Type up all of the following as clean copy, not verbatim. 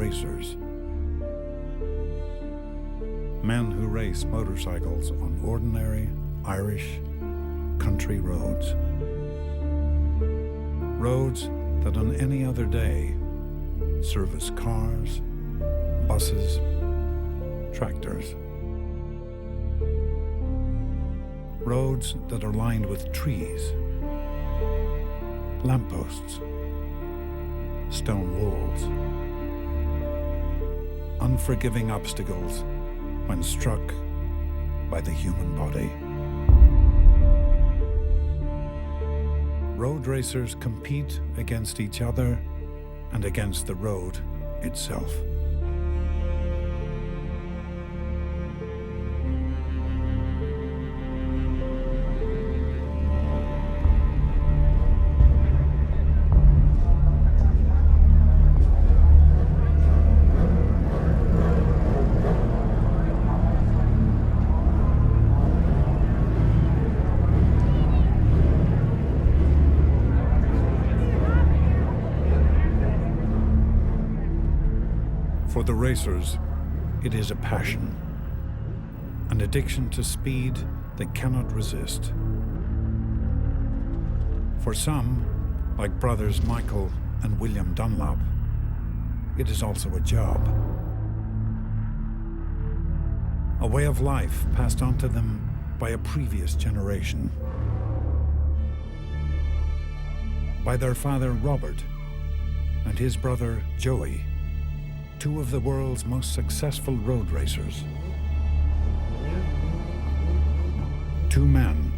racers. Men who race motorcycles on ordinary Irish country roads. Roads that on any other day service cars, buses, tractors. Roads that are lined with trees, lampposts, stone walls. Unforgiving obstacles when struck by the human body. Road racers compete against each other and against the road itself. For the racers, it is a passion, an addiction to speed they cannot resist. For some, like brothers Michael and William Dunlop, it is also a job. A way of life passed on to them by a previous generation. By their father Robert and his brother Joey, two of the world's most successful road racers. Two men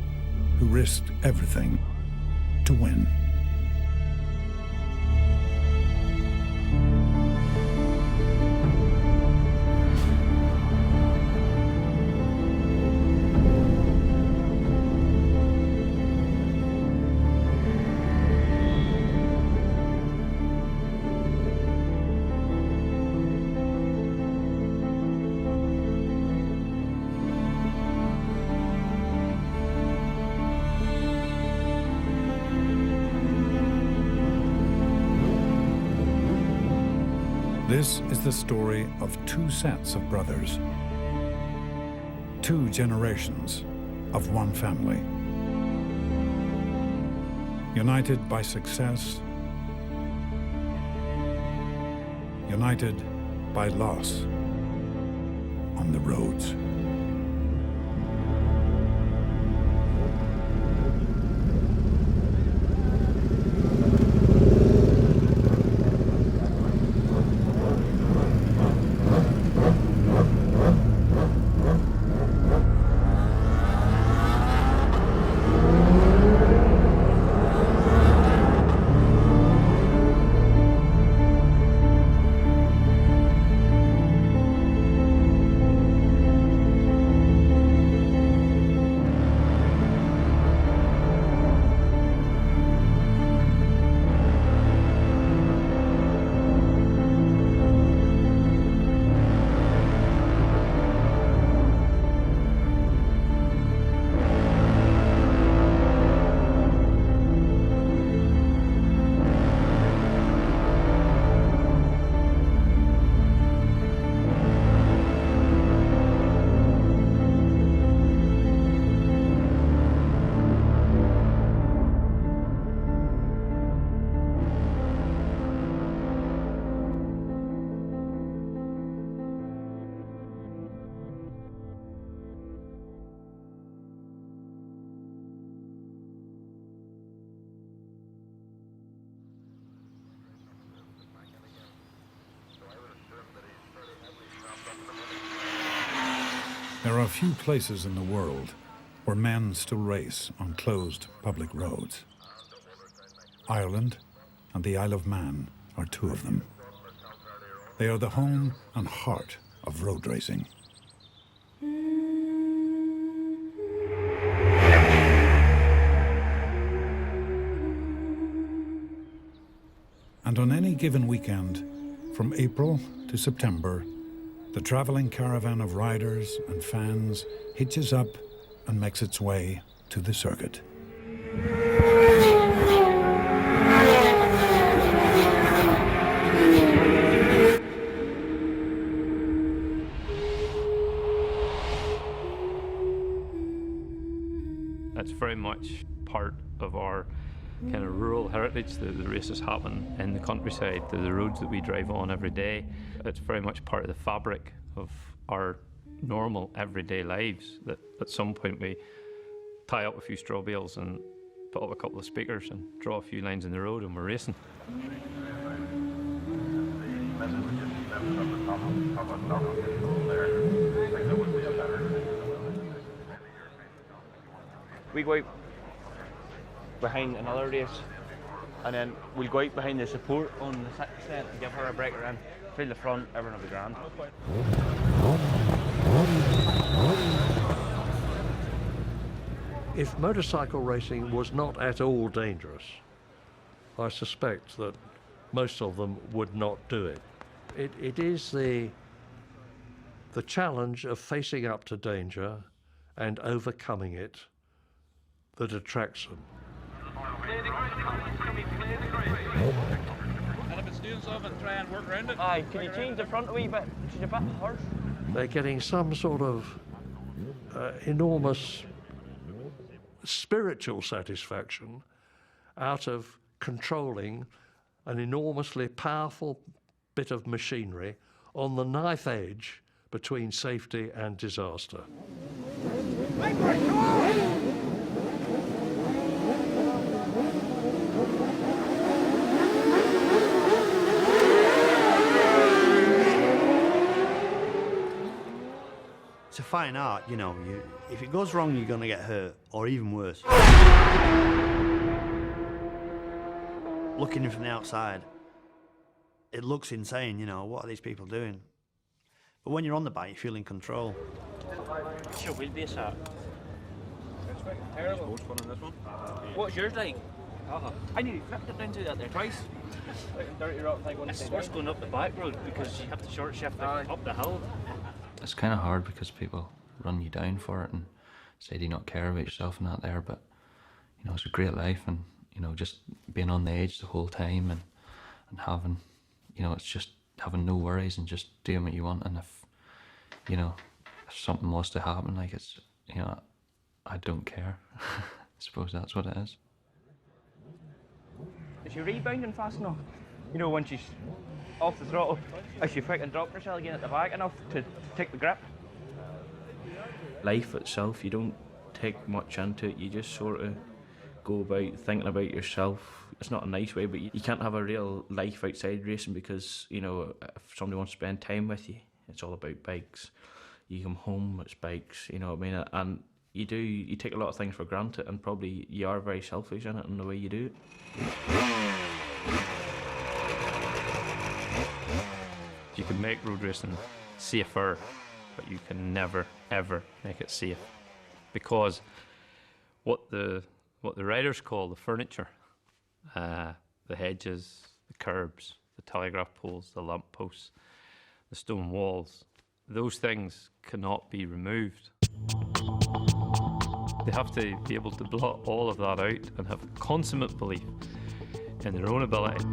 who risked everything to win. This is the story of two sets of brothers, two generations of one family, united by success, united by loss on the roads. There are few places in the world where men still race on closed public roads. Ireland and the Isle of Man are two of them. They are the home and heart of road racing. And on any given weekend, from April to September, the traveling caravan of riders and fans hitches up and makes its way to the circuit. It's very much part of our kind of rural heritage. The races happen in the countryside, the roads that we drive on every day. It's very much part of the fabric of our normal everyday lives, that at some point we tie up a few straw bales and put up a couple of speakers and draw a few lines in the road and we're racing. We go out behind another race, and then we'll go out behind the support on the 6th then and give her a break around, fill the front, everything will be grand. If motorcycle racing was not at all dangerous, I suspect that most of them would not do it. It is the challenge of facing up to danger and overcoming it that attracts them. And if it's doing something, try and work around it. Aye, can you change the front a wee bit? She's a bit harsh. They're getting some sort of enormous spiritual satisfaction out of controlling an enormously powerful bit of machinery on the knife edge between safety and disaster. It's a fine art, you know. If it goes wrong, you're going to get hurt, or even worse. Looking in from the outside, it looks insane, you know. What are these people doing? But when you're on the bike, you feel in control. What's your wheelbase at? Terrible. Most fun on this one. What's yours like? I nearly flipped it down to that there twice. It's worse going up the back road because you have to short shift up the hill. It's kind of hard because people run you down for it and say do you not care about yourself and that there, but you know, it's a great life, and you know, just being on the edge the whole time and having, you know, it's just having no worries and just doing what you want. And if, you know, if something was to happen, like, it's, you know, I don't care. I suppose that's what it is. Is she rebounding fast enough? You know, when she's off the throttle, is she freaking dropping herself again at the back enough to take the grip? Life itself, you don't take much into it, you just sort of go about thinking about yourself. It's not a nice way, but you can't have a real life outside racing because, you know, if somebody wants to spend time with you, it's all about bikes. You come home, it's bikes, you know what I mean? And you take a lot of things for granted, and probably you are very selfish in it in the way you do it. You can make road racing safer, but you can never, ever make it safe, because what the riders call the furniture, the hedges, the curbs, the telegraph poles, the lamp posts, the stone walls, those things cannot be removed. They have to be able to blot all of that out and have consummate belief in their own ability,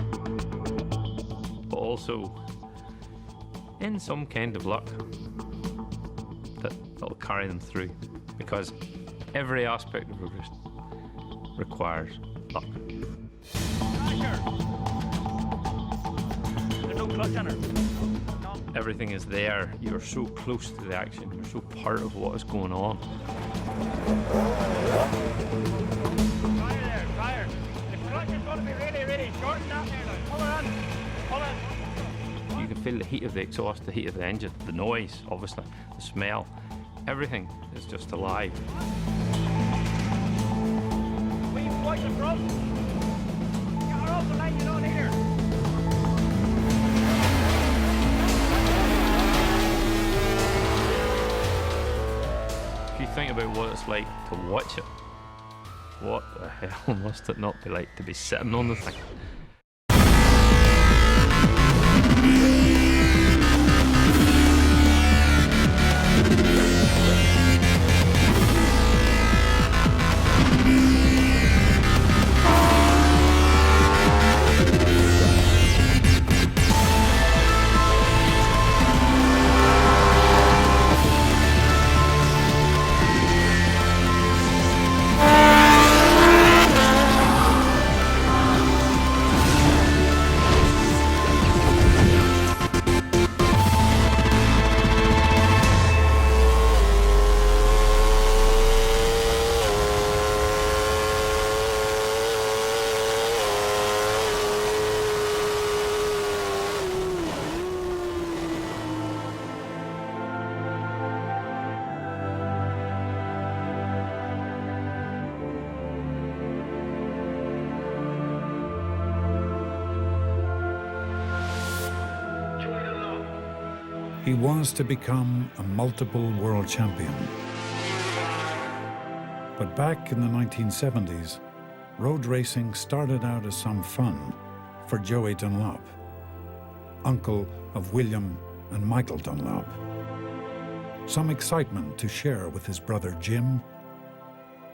but also in some kind of luck that'll carry them through, because every aspect of road racing requires luck. There's no clutch on her. Everything is there. You're so close to the action. You're so part of what is going on. Fire there, fire. The clutch is going to be really, really short now. Pull her on. Pull it. You can feel the heat of the exhaust, the heat of the engine, the noise, obviously, the smell. Everything is just alive. Will you watch the front? Get her off the line, you don't need her. If you think about what it's like to watch it, what the hell must it not be like to be sitting on the thing? He was to become a multiple world champion. But back in the 1970s, road racing started out as some fun for Joey Dunlop, uncle of William and Michael Dunlop. Some excitement to share with his brother Jim,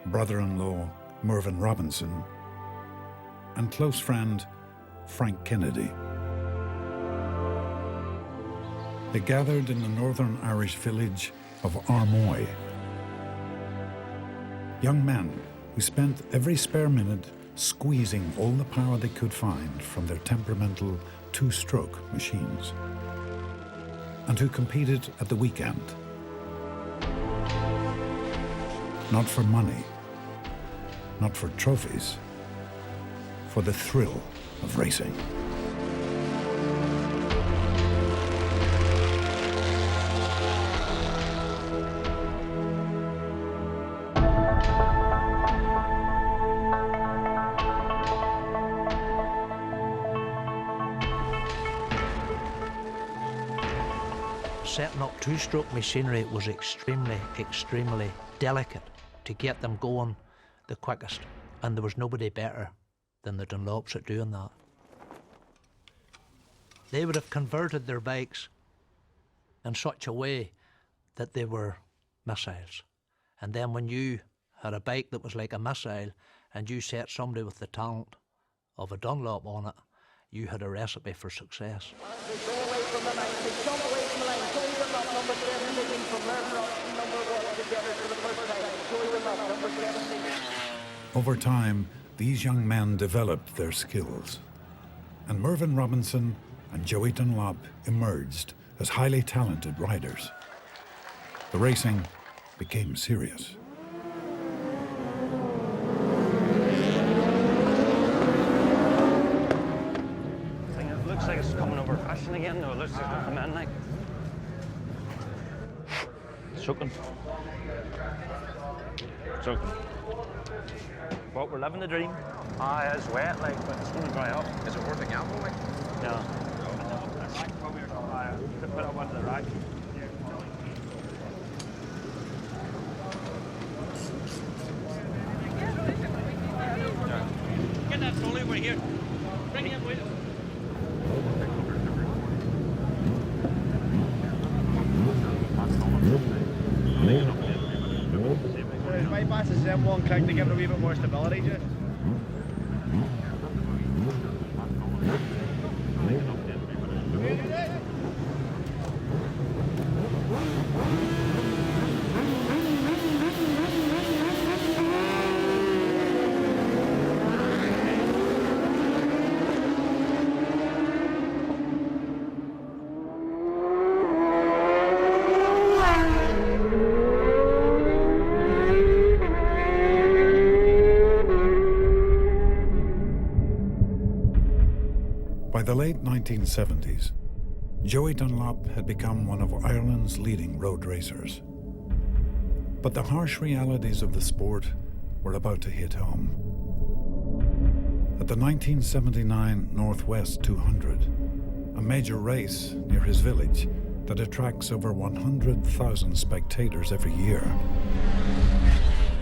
brother-in-law Mervyn Robinson, and close friend Frank Kennedy. They gathered in the northern Irish village of Armoy. Young men who spent every spare minute squeezing all the power they could find from their temperamental two-stroke machines, and who competed at the weekend. Not for money, not for trophies, for the thrill of racing. Setting up two-stroke machinery was extremely delicate to get them going the quickest, and there was nobody better than the Dunlops at doing that. They would have converted their bikes in such a way that they were missiles, and then when you had a bike that was like a missile and you set somebody with the talent of a Dunlop on it, you had a recipe for success. Over time, these young men developed their skills, and Mervyn Robinson and Joey Dunlop emerged as highly talented riders. The racing became serious. It looks like it's coming over crashing again. No, it looks like it's coming in like. Soaking. Soaking. But we're living the dream. It's wet, like, but it's going to dry up. Is it worth a gamble, like? Yeah. Put it up onto the rack. Get that trolley over here. Bring it in with it. Bypasses M1 click to give it a wee bit more stability, just. By the late 1970s, Joey Dunlop had become one of Ireland's leading road racers. But the harsh realities of the sport were about to hit home. At the 1979 Northwest 200, a major race near his village that attracts over 100,000 spectators every year,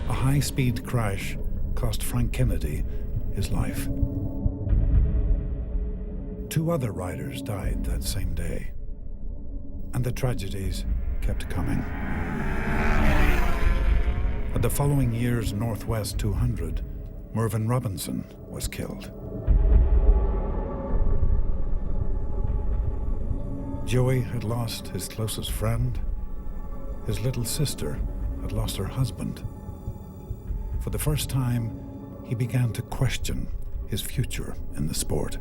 a high-speed crash cost Frank Kennedy his life. 2 other riders died that same day, and the tragedies kept coming. At the following year's Northwest 200, Mervyn Robinson was killed. Joey had lost his closest friend. His little sister had lost her husband. For the first time, he began to question his future in the sport.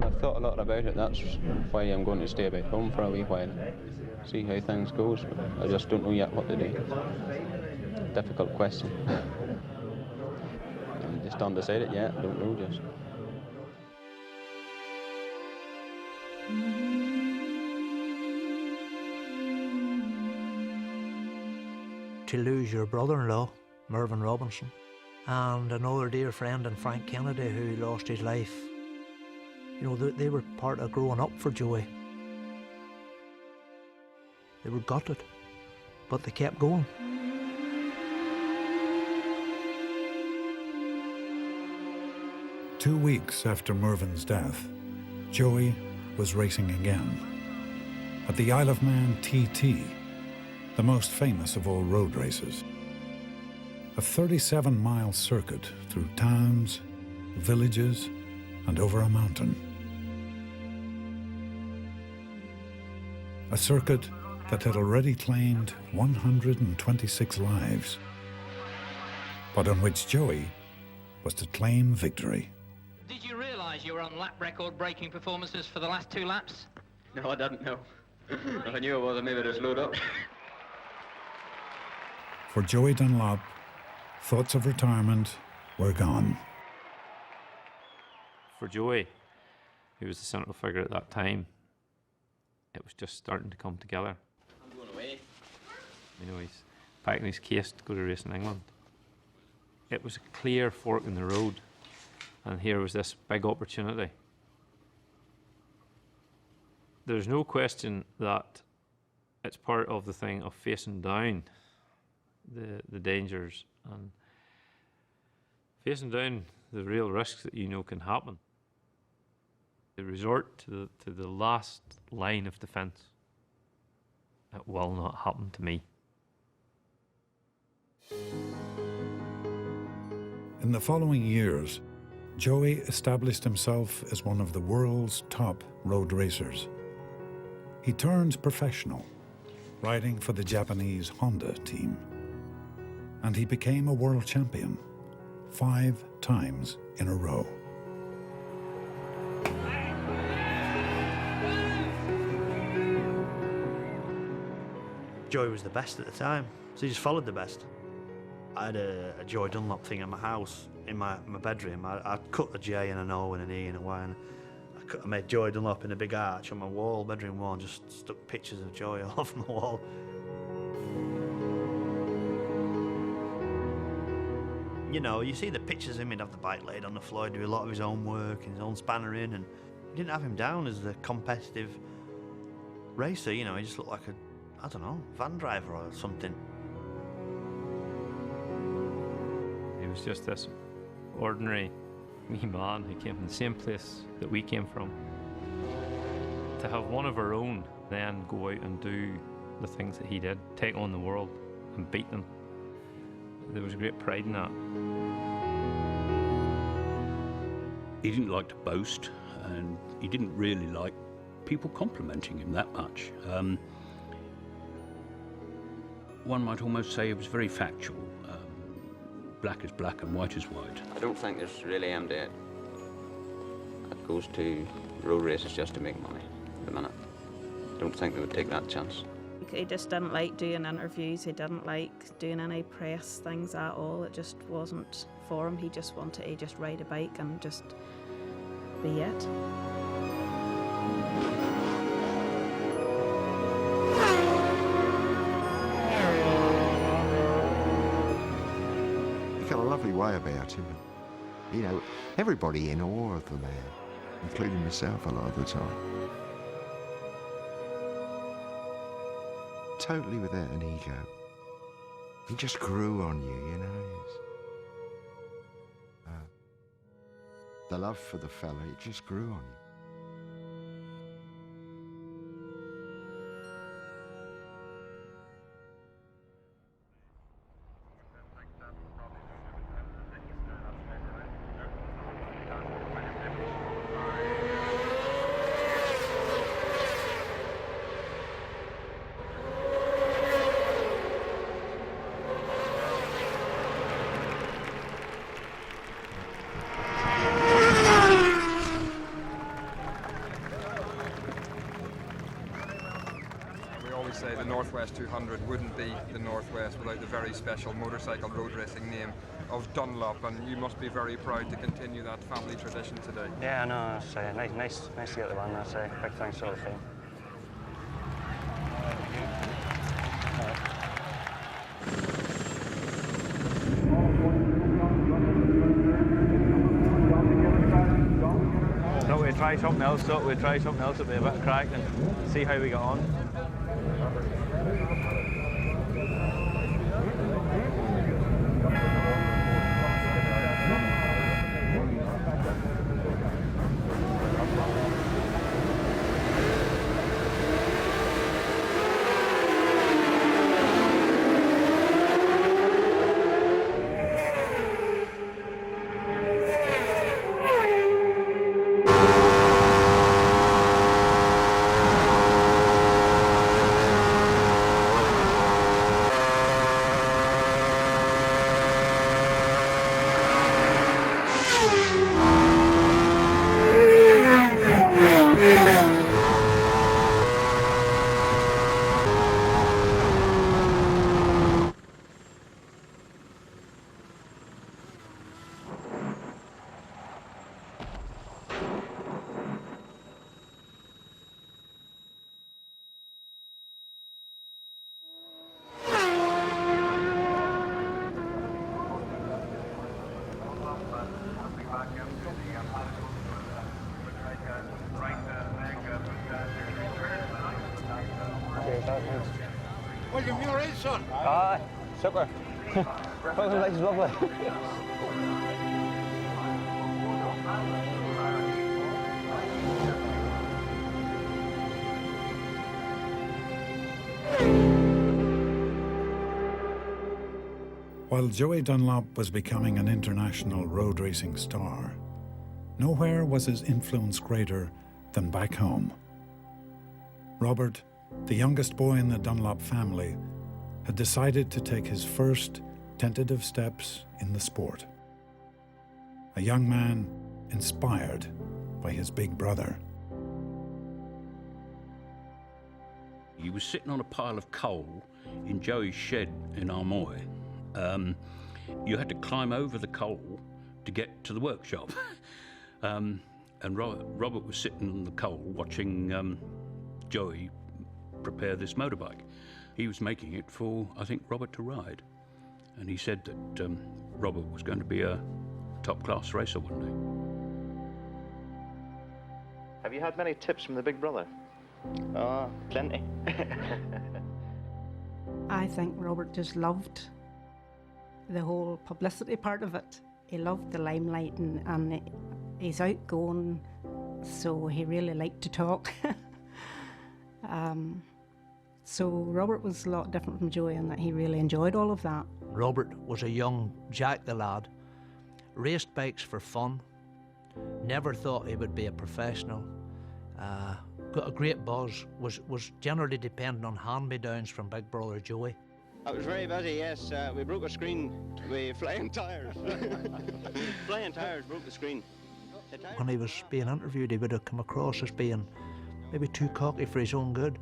I've thought a lot about it. That's why I'm going to stay back home for a wee while. See how things goes. I just don't know yet what to do. Difficult question. I'm just undecided yet. I don't know just. To lose your brother-in-law, Mervyn Robinson, and another dear friend in Frank Kennedy who lost his life. You know, they were part of growing up for Joey. They were gutted, but they kept going. Two weeks after Mervyn's death, Joey was racing again. At the Isle of Man TT, the most famous of all road races. A 37-mile circuit through towns, villages, and over a mountain. A circuit that had already claimed 126 lives, but on which Joey was to claim victory. Did you realise you were on lap record braking performances for the last 2 laps? No, I didn't know. If I knew I was, maybe I'd just load up. For Joey Dunlop, thoughts of retirement were gone. For Joey, who was the central figure at that time, it was just starting to come together. I'm going away. You know, he's packing his case to go to race in England. It was a clear fork in the road, and here was this big opportunity. There's no question that it's part of the thing of facing down the dangers and facing down the real risks that you know can happen. They resort to the last line of defence. It will not happen to me. In the following years, Joey established himself as one of the world's top road racers. He turned professional, riding for the Japanese Honda team. And he became a world champion 5 times in a row. Joey was the best at the time, so he just followed the best. I had a Joey Dunlop thing in my house, in my bedroom. I cut a J and an O and an E and a Y, and I made Joey Dunlop in a big arch on my wall, bedroom wall, and just stuck pictures of Joey all over the wall. You know, you see the pictures of him, he'd have the bike laid on the floor, do a lot of his own work and his own spanner in, and you didn't have him down as the competitive racer, you know, he just looked like a, I don't know, van driver or something. He was just this ordinary wee man who came from the same place that we came from. To have one of our own then go out and do the things that he did, take on the world and beat them, there was a great pride in that. He didn't like to boast, and he didn't really like people complimenting him that much. One might almost say it was very factual. Black is black and white is white. I don't think there's really aimed at it. It goes to road races just to make money at the minute. I don't think they would take that chance. He just didn't like doing interviews, he didn't like doing any press things at all. It just wasn't for him. He just wanted to just ride a bike and just be it. He got a lovely way about him. You know, everybody in awe of the man, including myself a lot of the time. Totally without an ego. He just grew on you, you know. The love for the fella, it just grew on you. Say the Northwest 200 wouldn't be the Northwest without the very special motorcycle road racing name of Dunlop, and you must be very proud to continue that family tradition today. Yeah, I know. It's nice to get the one. That's big thanks to all the team. No, we'll try something else. We'll try something else. It'll be a bit of crack and see how we get on. William, you alright, son? Aye, super. Fucking place is lovely. While Joey Dunlop was becoming an international road racing star, nowhere was his influence greater than back home. Robert, the youngest boy in the Dunlop family, had decided to take his first tentative steps in the sport. A young man inspired by his big brother. He was sitting on a pile of coal in Joey's shed in Armoy. You had to climb over the coal to get to the workshop. And Robert was sitting on the coal watching Joey prepare this motorbike. He was making it for, I think, Robert to ride. And he said that Robert was going to be a top-class racer one day. Have you had many tips from the big brother? Oh, plenty. I think Robert just loved the whole publicity part of it. He loved the limelight and he's outgoing, so he really liked to talk. So Robert was a lot different from Joey in that he really enjoyed all of that. Robert was a young Jack the lad, raced bikes for fun, never thought he would be a professional, got a great buzz, was generally dependent on hand-me-downs from big brother Joey. I was very busy, yes. We broke a screen with flying tyres. Flying tyres broke the screen. When he was being interviewed, he would have come across as being maybe too cocky for his own good,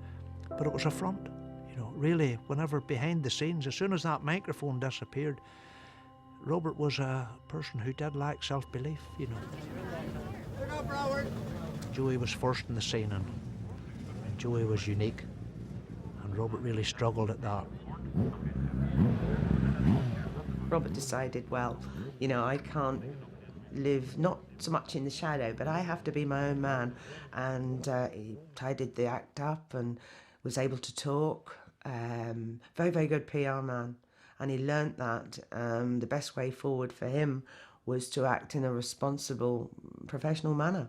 but it was a front. You know, really, whenever behind the scenes, as soon as that microphone disappeared, Robert was a person who did lack self-belief, you know. Joey was first in the scene, and Joey was unique, and Robert really struggled at that. Robert decided, well, you know, I can't live not so much in the shadow, but I have to be my own man. And he tidied the act up and was able to talk. Very, very good PR man. And he learnt that the best way forward for him was to act in a responsible, professional manner.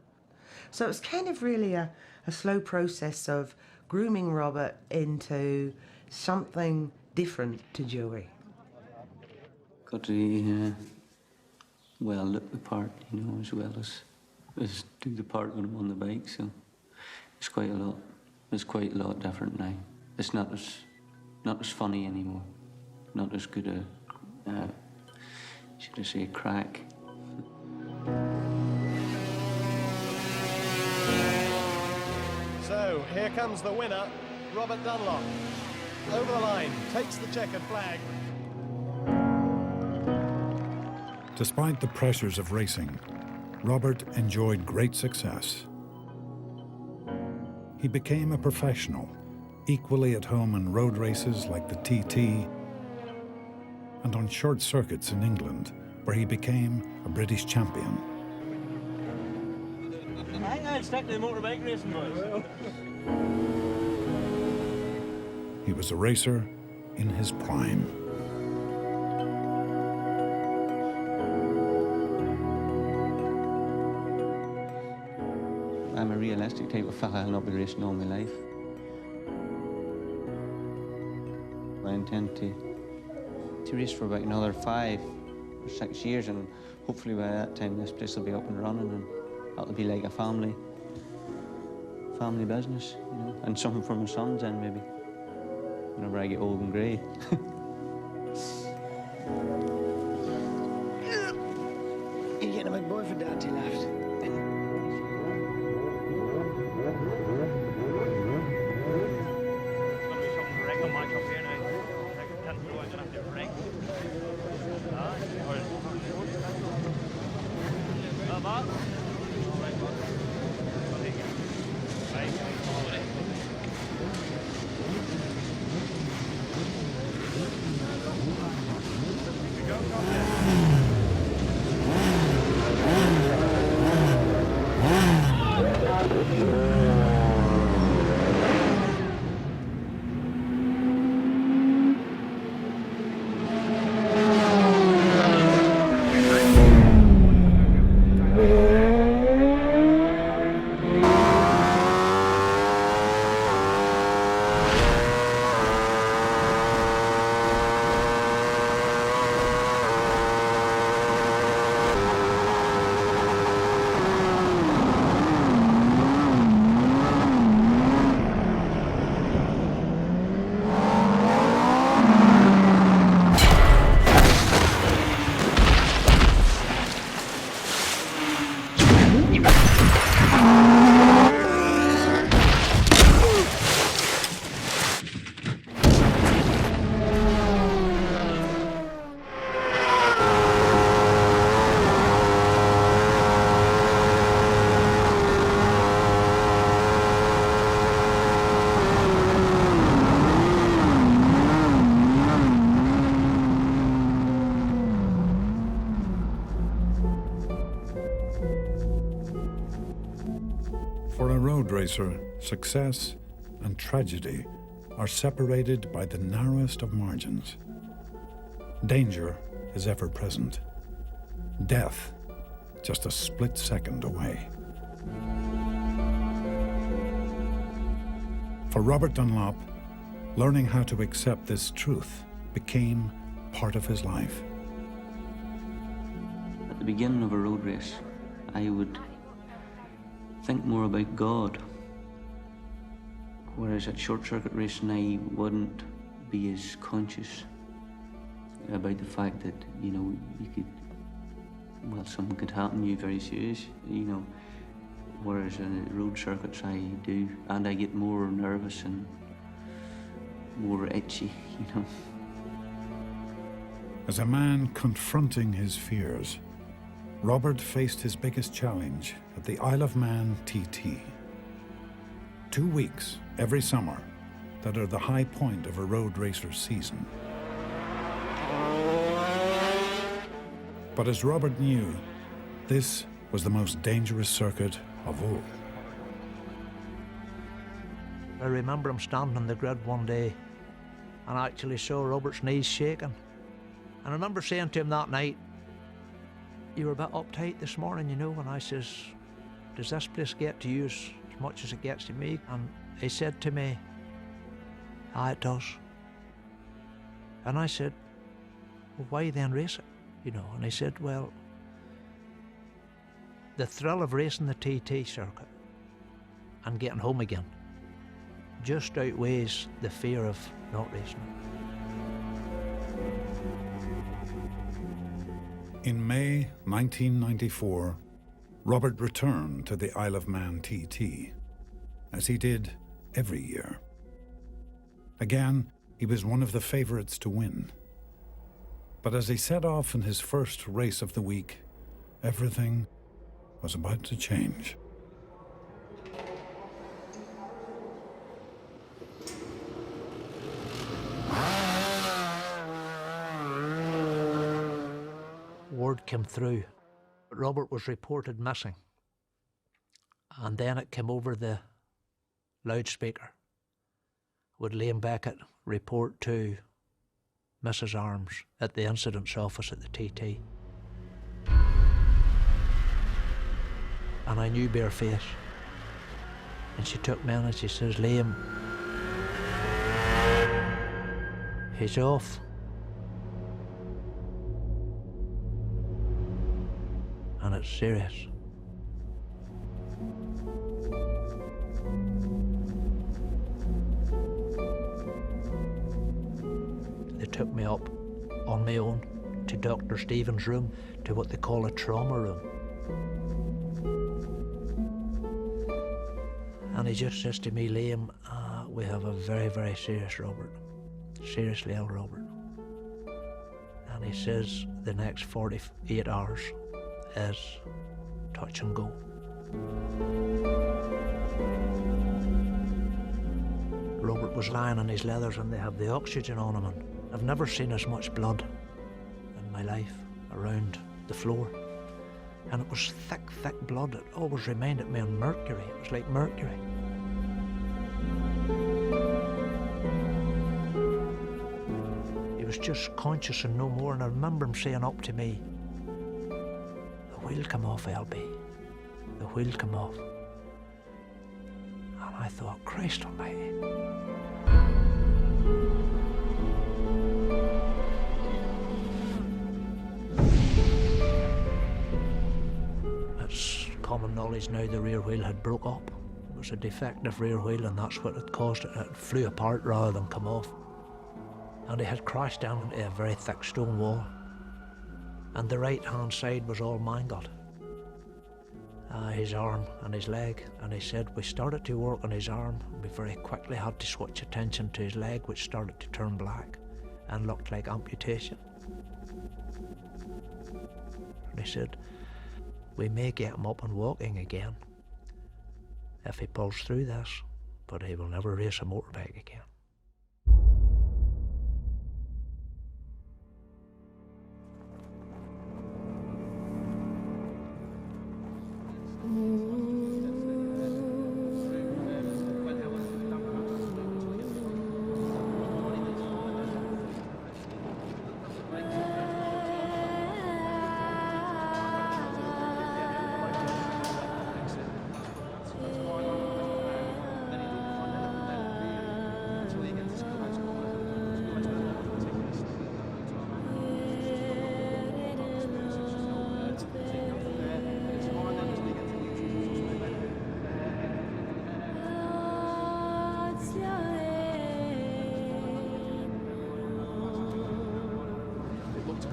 So it was kind of really a slow process of grooming Robert into something different to Joey. Got to well look the part, you know, as well as do the part when I'm on the bike. So it's quite a lot. It's quite a lot different now. It's not as funny anymore. Not as good a should I say crack. So here comes the winner, Robert Dunlop. Over the line, takes the checkered flag. Despite the pressures of racing, Robert enjoyed great success. He became a professional, equally at home in road races like the TT and on short circuits in England, where he became a British champion. I think I'd stick to the motorbike racing, boys. He was a racer in his prime. I'm a realistic type of fella. I'll not be racing all my life. I intend to race for about another 5 or 6 years, and hopefully by that time this place will be up and running, and that'll be like a family business, you know, and something for my sons then maybe, whenever I get old and grey. You're getting a big boy for Dad to your left. road racer, success and tragedy are separated by the narrowest of margins. Danger is ever present. Death just a split second away. For Robert Dunlop, learning how to accept this truth became part of his life. At the beginning of a road race, I would think more about God, whereas at short circuit racing I wouldn't be as conscious about the fact that, you know, you could, well, something could happen to you very serious, you know, whereas in road circuits I do, and I get more nervous and more itchy, you know. As a man confronting his fears, Robert faced his biggest challenge at the Isle of Man TT. 2 weeks every summer that are the high point of a road racer's season. But as Robert knew, this was the most dangerous circuit of all. I remember him standing on the grid one day and I actually saw Robert's knees shaking. And I remember saying to him that night, "You were a bit uptight this morning, you know," and I says, "Does this place get to you as much as it gets to me?" And he said to me, "Ah, it does." And I said, "Well, why then race it?" You know, and he said, "Well, the thrill of racing the TT circuit and getting home again just outweighs the fear of not racing it." In May 1994, Robert returned to the Isle of Man TT, as he did every year. Again, he was one of the favourites to win. But as he set off in his first race of the week, everything was about to change. Word came through. Robert was reported missing. And then it came over the loudspeaker. Would Liam Beckett report to Mrs. Arms at the incidents office at the TT. And I knew bare face. And she took me in and she says, "Liam, he's off." And it's serious. They took me up on my own to Dr. Stephen's room, to what they call a trauma room. And he just says to me, "Liam, we have a very, very serious Robert. Seriously ill Robert." And he says the next 48 hours is touch and go. Robert was lying on his leathers and they have the oxygen on him, and I've never seen as much blood in my life around the floor. And it was thick, thick blood. It always reminded me of mercury. It was like mercury. He was just conscious and no more, and I remember him saying up to me, "The wheel come off, LB. The wheel come off." And I thought, Christ almighty. It's common knowledge now the rear wheel had broke up. It was a defective rear wheel and that's what had caused it. It flew apart rather than come off. And he had crashed down into a very thick stone wall. And the right hand side was all mangled. His arm and his leg, and he said we started to work on his arm. We very quickly had to switch attention to his leg, which started to turn black and looked like amputation. And he said, "We may get him up and walking again if he pulls through this, but he will never race a motorbike again."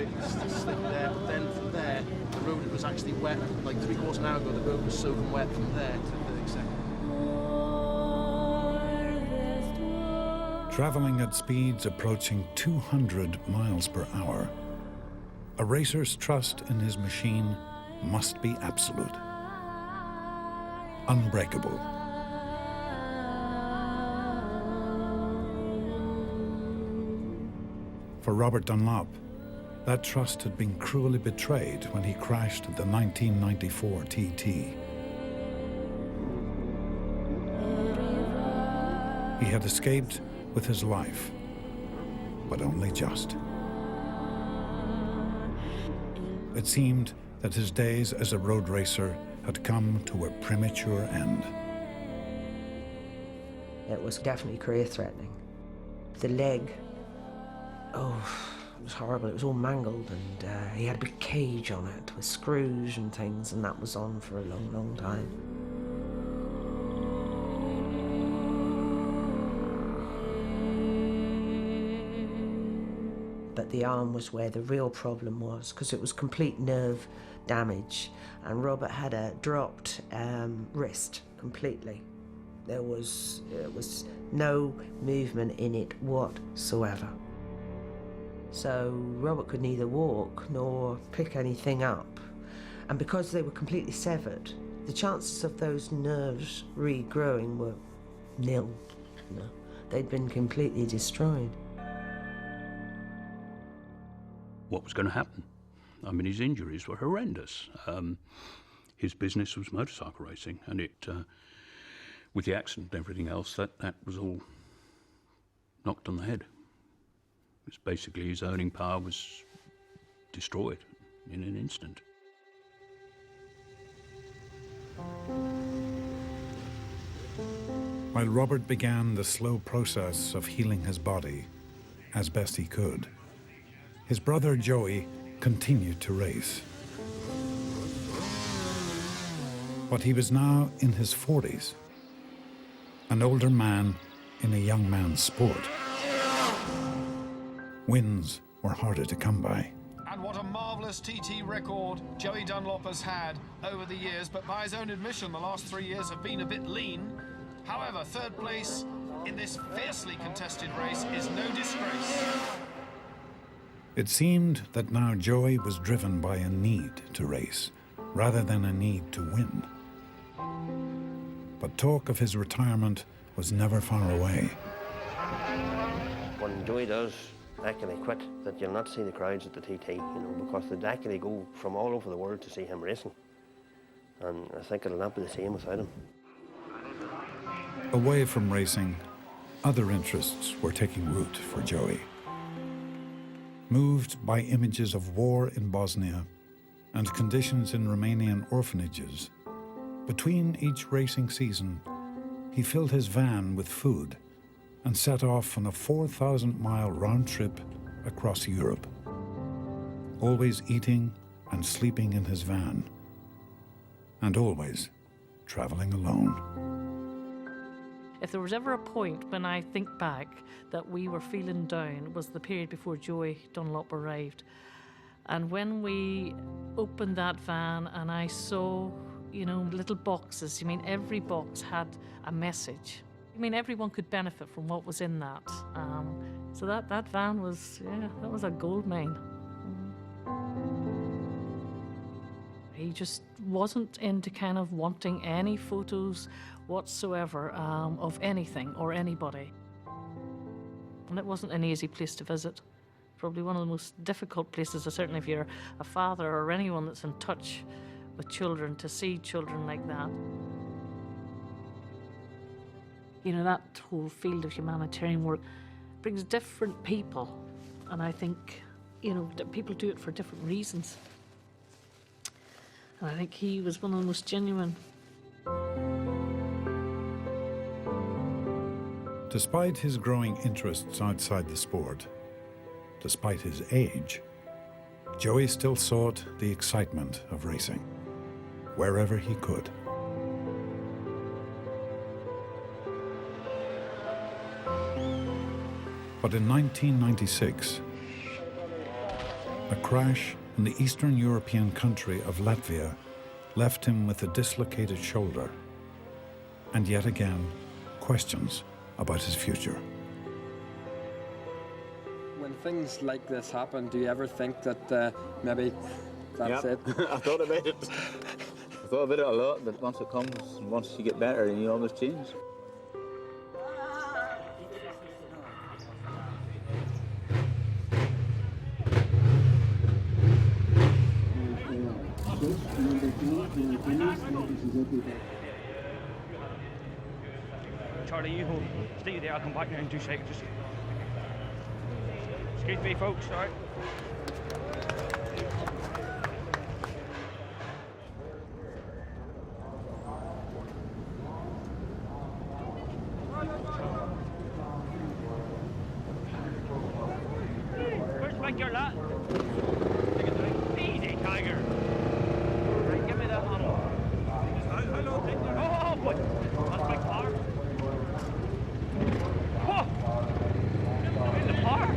bit slick there, but then from there, the road was actually wet. Like 3/4 of an hour ago, the road was soaking wet from there to the 32nd. Travelling at speeds approaching 200 miles per hour, a racer's trust in his machine must be absolute, unbreakable. For Robert Dunlop, that trust had been cruelly betrayed when he crashed the 1994 TT. He had escaped with his life, but only just. It seemed that his days as a road racer had come to a premature end. It was definitely career-threatening. The leg, it was horrible. It was all mangled, and he had a big cage on it with screws and things, and that was on for a long, long time. But the arm was where the real problem was, because it was complete nerve damage, and Robert had a dropped wrist completely. There was no movement in it whatsoever. So Robert could neither walk nor pick anything up, and because they were completely severed, the chances of those nerves regrowing were nil. You know, they'd been completely destroyed. What was going to happen? I mean, his injuries were horrendous. His business was motorcycle racing, and it, with the accident and everything else, that was all knocked on the head. It was basically his earning power was destroyed in an instant. While Robert began the slow process of healing his body as best he could, his brother Joey continued to race. But he was now in his 40s, an older man in a young man's sport. Wins were harder to come by. And what a marvellous TT record Joey Dunlop has had over the years, but by his own admission, the last 3 years have been a bit lean. However, third place in this fiercely contested race is no disgrace. It seemed that now Joey was driven by a need to race, rather than a need to win. But talk of his retirement was never far away. When Joey does Aquele quit, that you'll not see the crowds at the TT, because the Aquele go from all over the world to see him racing. And I think it'll not be the same without him. Away from racing, other interests were taking root for Joey. Moved by images of war in Bosnia and conditions in Romanian orphanages, between each racing season, he filled his van with food and set off on a 4,000-mile round trip across Europe, always eating and sleeping in his van, and always traveling alone. If there was ever a point when I think back that we were feeling down, it was the period before Joey Dunlop arrived. And when we opened that van and I saw, little boxes, every box had a message. Everyone could benefit from what was in that. So that van was, that was a gold mine. He just wasn't into kind of wanting any photos whatsoever of anything or anybody. And it wasn't an easy place to visit. Probably one of the most difficult places, certainly if you're a father or anyone that's in touch with children, to see children like that. That whole field of humanitarian work brings different people. And I think, people do it for different reasons. And I think he was one of the most genuine. Despite his growing interests outside the sport, despite his age, Joey still sought the excitement of racing, wherever he could. But in 1996, A crash in the Eastern European country of Latvia left him with a dislocated shoulder, and yet again, questions about his future. When things like this happen, do you ever think that maybe that's it? I thought about it. I thought about it a lot, but once it comes, once you get better, you always change. Charlie, you hold. Stay there, I'll come back now in 2 seconds. Excuse me, folks, sorry. Where's my girl at? Easy, Tiger. Right, give me that one. How long take there? Oh, boy. That's my car. Whoa! In the park.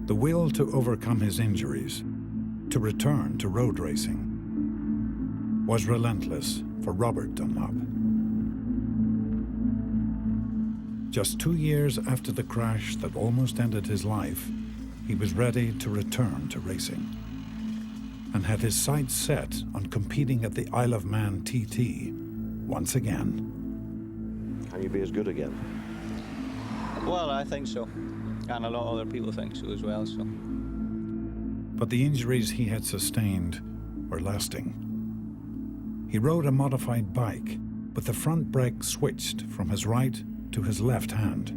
The will to overcome his injuries, to return to road racing, was relentless for Robert Dunlop. Just 2 years after the crash that almost ended his life, he was ready to return to racing and had his sights set on competing at the Isle of Man TT once again. Can you be as good again? Well, I think so. And a lot of other people think so as well. So. But the injuries he had sustained were lasting. He rode a modified bike, with the front brake switched from his right to his left hand.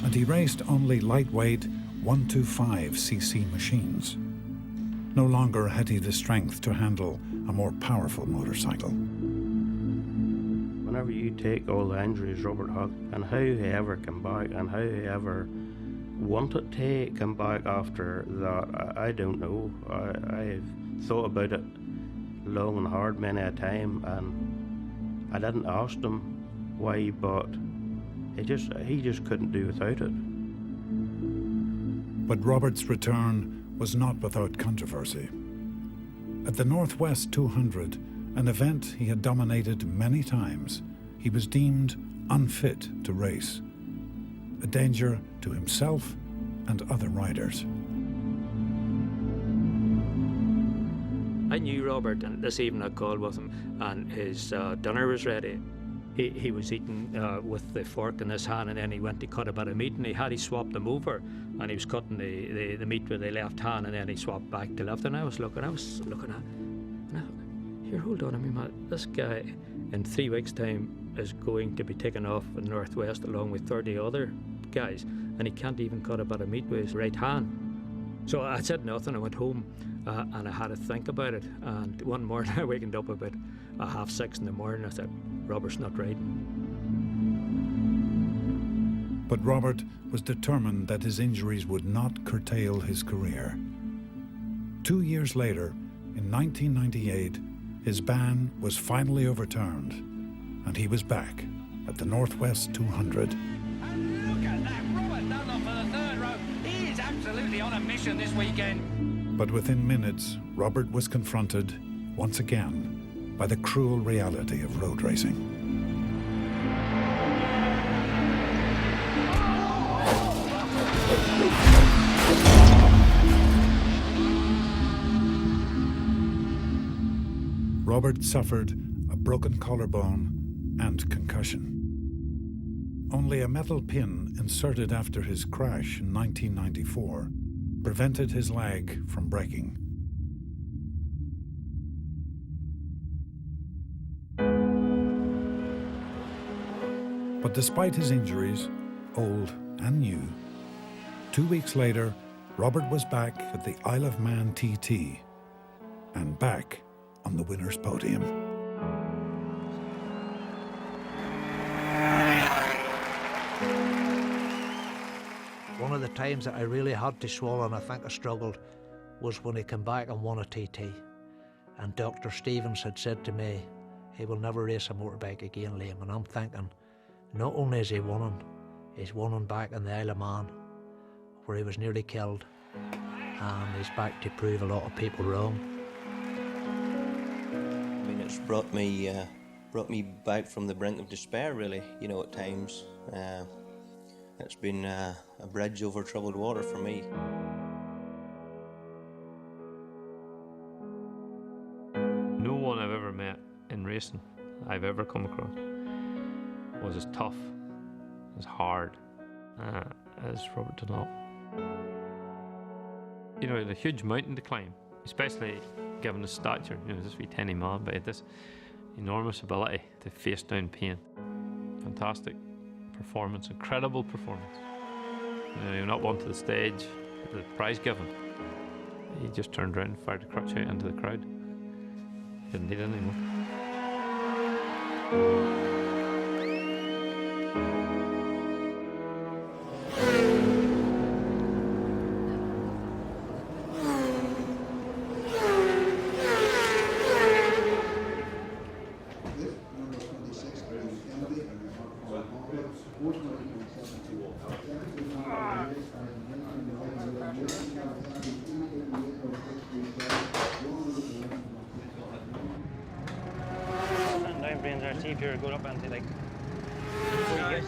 And he raced only lightweight 125cc machines. No longer had he the strength to handle a more powerful motorcycle. Whenever you take all the injuries Robert had, and how he ever came back, and how he ever wanted to come back after that, I don't know. I've thought about it long and hard many a time, and I didn't ask him why, but he just couldn't do without it. But Robert's return was not without controversy. At the Northwest 200, an event he had dominated many times, he was deemed unfit to race, a danger to himself and other riders. I knew Robert, and this evening I called with him, and his dinner was ready. He was eating with the fork in his hand, and then he went to cut a bit of meat, and he swapped them over, and he was cutting the meat with the left hand, and then he swapped back to left, and I was looking at, and I thought, here, hold on a minute, this guy in 3 weeks' time is going to be taken off in the Northwest along with 30 other guys, and he can't even cut a bit of meat with his right hand. So I said nothing. I went home and I had to think about it. And one morning I wakened up about 6:30 in the morning. I said, Robert's not riding. But Robert was determined that his injuries would not curtail his career. 2 years later, in 1998, his ban was finally overturned, and he was back at the Northwest 200. Look at that, Robert Dunlop for the third row. He is absolutely on a mission this weekend. But within minutes, Robert was confronted, once again, by the cruel reality of road racing. Robert suffered a broken collarbone and concussion. Only a metal pin inserted after his crash in 1994 prevented his leg from breaking. But despite his injuries, old and new, 2 weeks later, Robert was back at the Isle of Man TT and back on the winner's podium. One of the times that I really had to swallow, and I think I struggled, was when he came back and won a TT. And Dr. Stevens had said to me, he will never race a motorbike again, Liam. And I'm thinking, not only is he won, he's won back in the Isle of Man, where he was nearly killed, and he's back to prove a lot of people wrong. I mean, it's brought me back from the brink of despair, really, you know, at times. It's been a bridge over troubled water for me. No one I've ever met in racing, I've ever come across, was as tough, as hard as Robert Dunlop. You know, he had a huge mountain to climb, especially given his stature. You know, this wee tiny man, but he had this enormous ability to face down pain. Fantastic performance, incredible performance. You know, he went up onto the stage, the prize given. He just turned around and fired a crutch out into the crowd. He didn't need it anymore.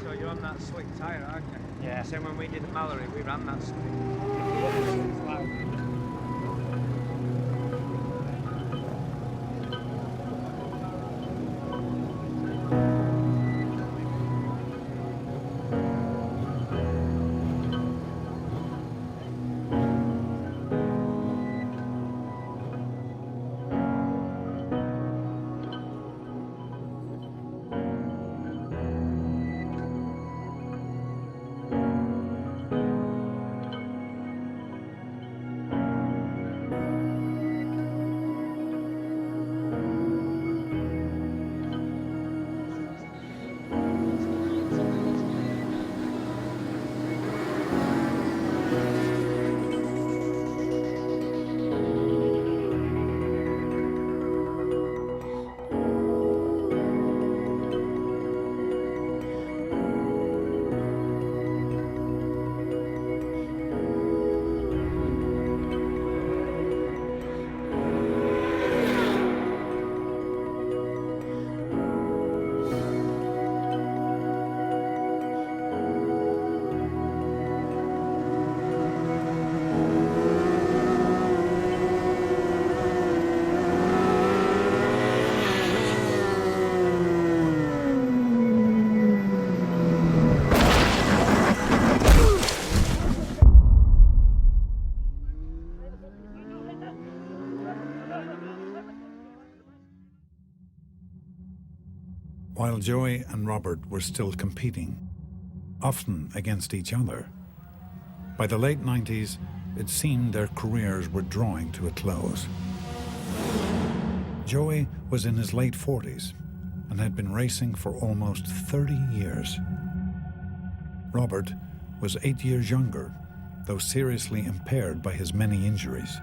So you're on that slick tyre, aren't you? Yeah. Same when we did at Mallory, we ran that slick. While Joey and Robert were still competing, often against each other, by the late 90s, it seemed their careers were drawing to a close. Joey was in his late 40s and had been racing for almost 30 years. Robert was 8 years younger, though seriously impaired by his many injuries.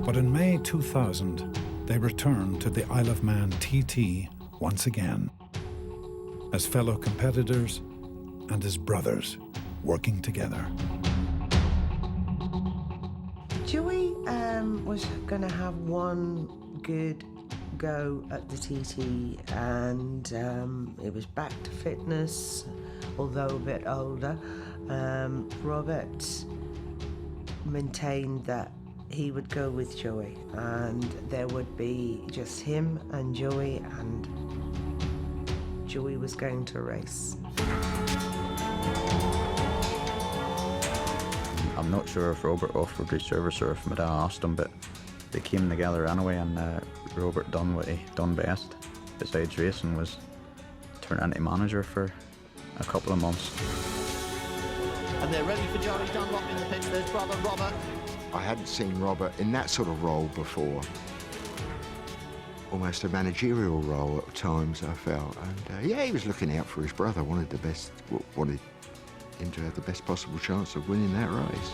But in May 2000, they returned to the Isle of Man TT once again, as fellow competitors and as brothers working together. Joey was going to have one good go at the TT, and it was back to fitness, although a bit older. Robert maintained that he would go with Joey, and there would be just him and Joey, and Joey was going to race. I'm not sure if Robert offered his service or if my dad asked him, but they came together anyway, and Robert done what he done best, besides racing, was turn into manager for a couple of months. And they're ready for Joey Dunlop in the pit. There's brother Robert. I hadn't seen Robert in that sort of role before. Almost a managerial role at times, I felt. And yeah, he was looking out for his brother, wanted him to have the best possible chance of winning that race.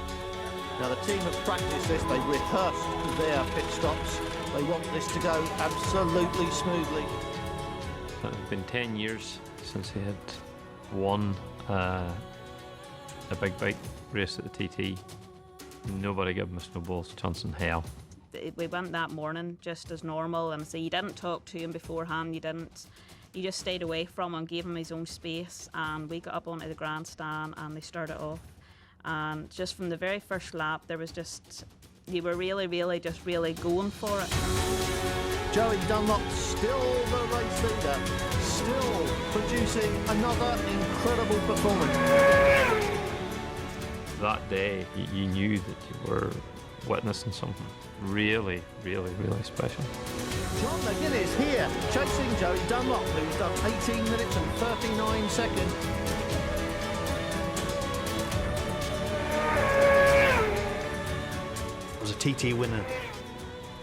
Now the team have practiced this, they've rehearsed their pit stops. They want this to go absolutely smoothly. It's been 10 years since he had won a big bike race at the TT. Nobody gave him a snowball's chance in hell. We went that morning just as normal, and so you didn't talk to him beforehand, you just stayed away from him, gave him his own space, and we got up onto the grandstand and they started off. And just from the very first lap, there was just, you were really going for it. Joey Dunlop still the race leader, still producing another incredible performance. That day, you knew that you were witnessing something really special. John McGuinness here, chasing Joey Dunlop, who's done 18 minutes and 39 seconds. I was a TT winner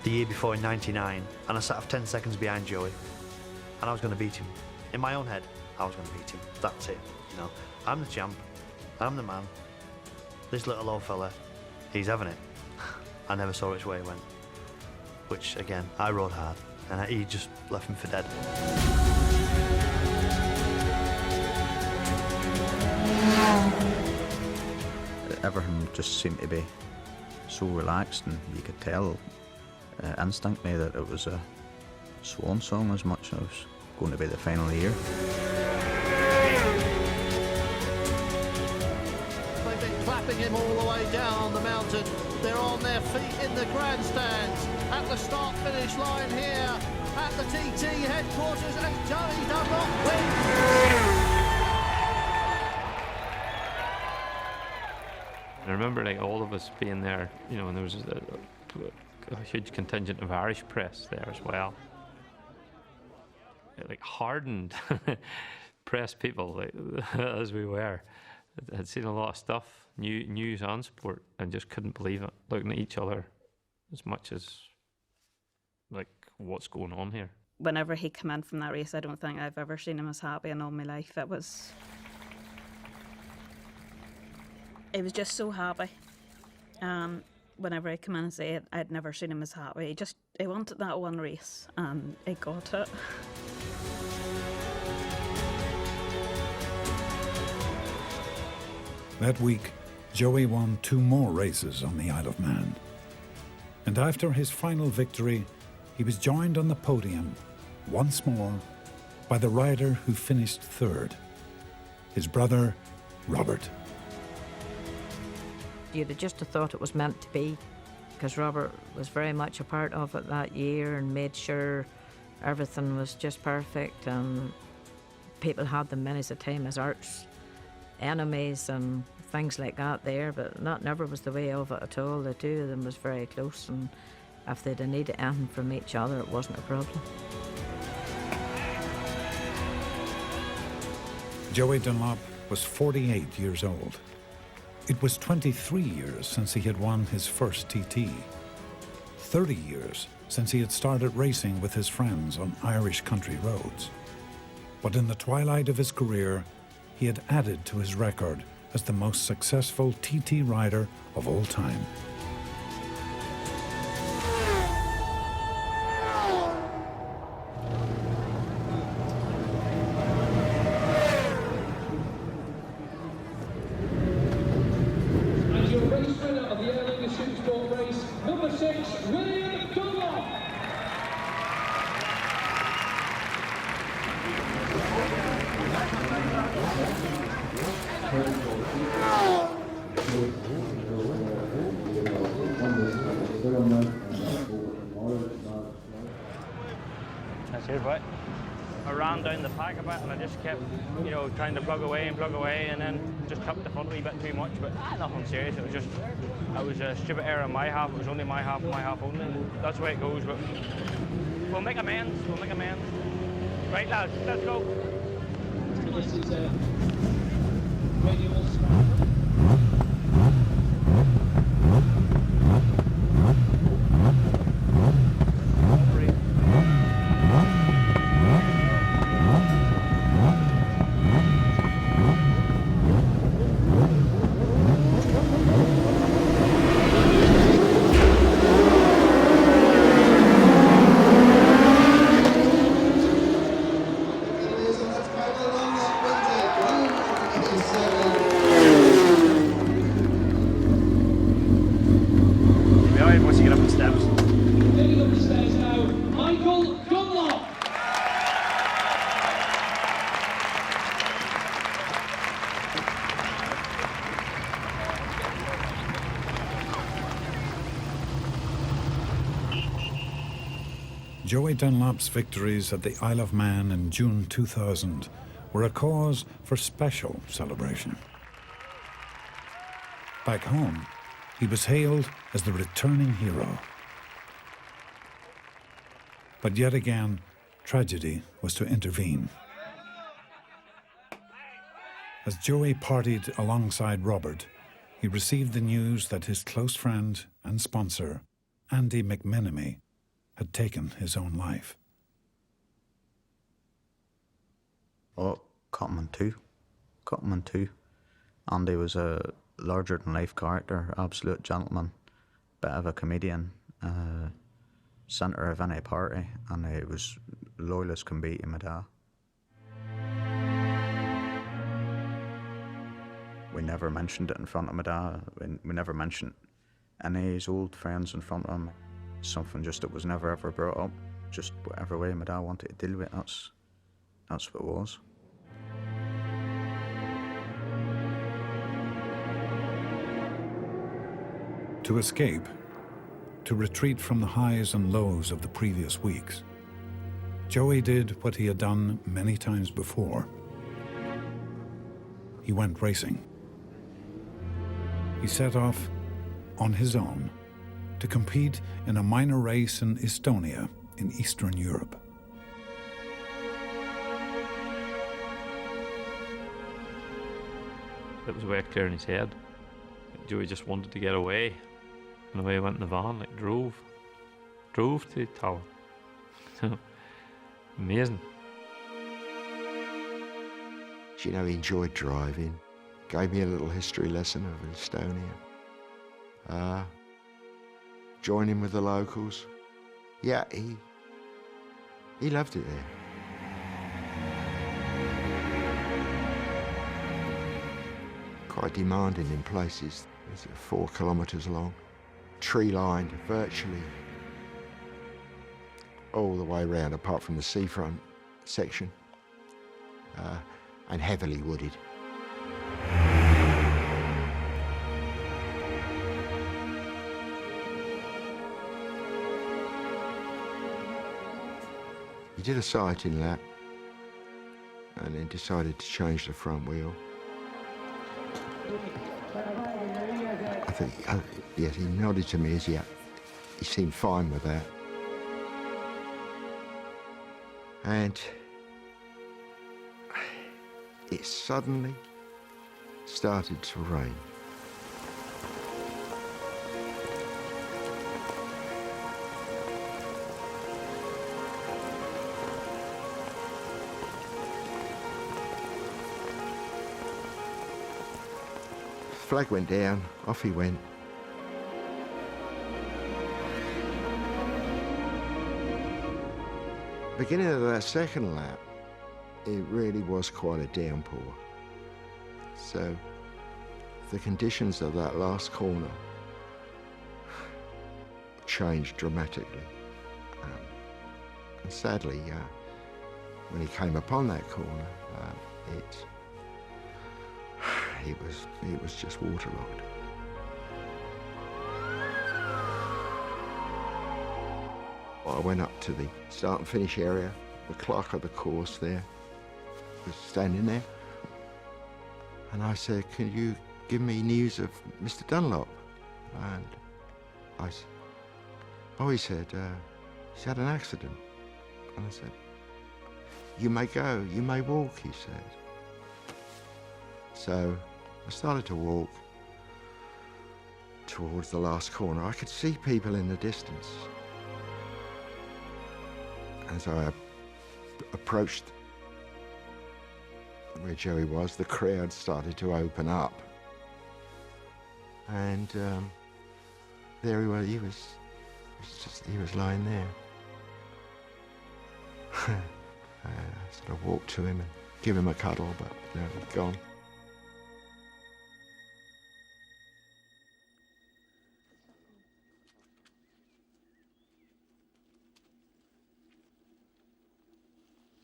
the year before in '99, and I sat off 10 seconds behind Joey, and I was going to beat him. In my own head, I was going to beat him. That's it. You know, I'm the champ. I'm the man. This little old fella, he's having it. I never saw which way he went, which again, I rode hard, and he just left me for dead. Everything just seemed to be so relaxed, and you could tell instantly that it was a swan song as much as it was going to be the final year. They've been clapping him all the way down the mountain. They're on their feet in the grandstands at the start-finish line here at the TT headquarters as Joey Dunlop wins. I remember like all of us being there, you know, and there was a huge contingent of Irish press there as well. Like hardened press people, like, as we were, had seen a lot of stuff, news and sport, and just couldn't believe it, looking at each other as much as like, what's going on here. Whenever he came in from that race, I don't think I've ever seen him as happy in all my life. He was just so happy. Whenever I come in and say it, I'd never seen him as happy. He wanted that one race, and he got it. That week, Joey won 2 more races on the Isle of Man. And after his final victory, he was joined on the podium once more by the rider who finished 3rd, his brother, Robert. You'd have just thought it was meant to be, because Robert was very much a part of it that year and made sure everything was just perfect, and people had them many a time as arch enemies and things like that there, but that never was the way of it at all. The two of them was very close, and if they'd have needed anything from each other, it wasn't a problem. Joey Dunlop was 48 years old. It was 23 years since he had won his first TT, 30 years since he had started racing with his friends on Irish country roads. But in the twilight of his career, he had added to his record as the most successful TT rider of all time. And your race winner of the early Supersport race, number 6, Liam Dunlop. bit. I ran down the pack a bit and I just kept, you know, trying to plug away, and then just took the front a wee bit too much, but nothing serious. It was a stupid error on my half. It was only my half only. That's the way it goes, but we'll make amends. Right, lads, let's go. Joey Dunlop's victories at the Isle of Man in June 2000 were a cause for special celebration. Back home, he was hailed as the returning hero. But yet again, tragedy was to intervene. As Joey partied alongside Robert, he received the news that his close friend and sponsor, Andy McMenemy, had taken his own life. Oh, cut him in two. Andy was a larger-than-life character, absolute gentleman, bit of a comedian, centre of any party, and he was loyal as can be to my dad. We never mentioned it in front of my dad. We never mentioned any of his old friends in front of him. Something just that was never ever brought up. Just whatever way my dad wanted to deal with it, that's what it was. To escape, to retreat from the highs and lows of the previous weeks, Joey did what he had done many times before. He went racing. He set off on his own to compete in a minor race in Estonia in Eastern Europe. It was way clear in his head. Joey just wanted to get away. And away he went in the van, like drove to the tower. Amazing. You know, he enjoyed driving. Gave me a little history lesson of Estonia. Joining with the locals. Yeah, he loved it there. Quite demanding in places. It's 4 kilometres long, tree-lined virtually all the way around, apart from the seafront section, and heavily wooded. He did a sighting lap and then decided to change the front wheel. I think, yes, he nodded to me as he seemed fine with that. And it suddenly started to rain. Flag went down, off he went. Beginning of that second lap, it really was quite a downpour. So the conditions of that last corner changed dramatically. And sadly, when he came upon that corner, it was just waterlogged. I went up to the start and finish area, the clerk of the course there was standing there. And I said, can you give me news of Mr. Dunlop? And I said, oh, he said, he's had an accident. And I said, you may go, you may walk, he said. So I started to walk towards the last corner. I could see people in the distance. As I approached where Joey was, the crowd started to open up. And there he was, he was lying there. I sort of walked to him and give him a cuddle, but no, he'd gone.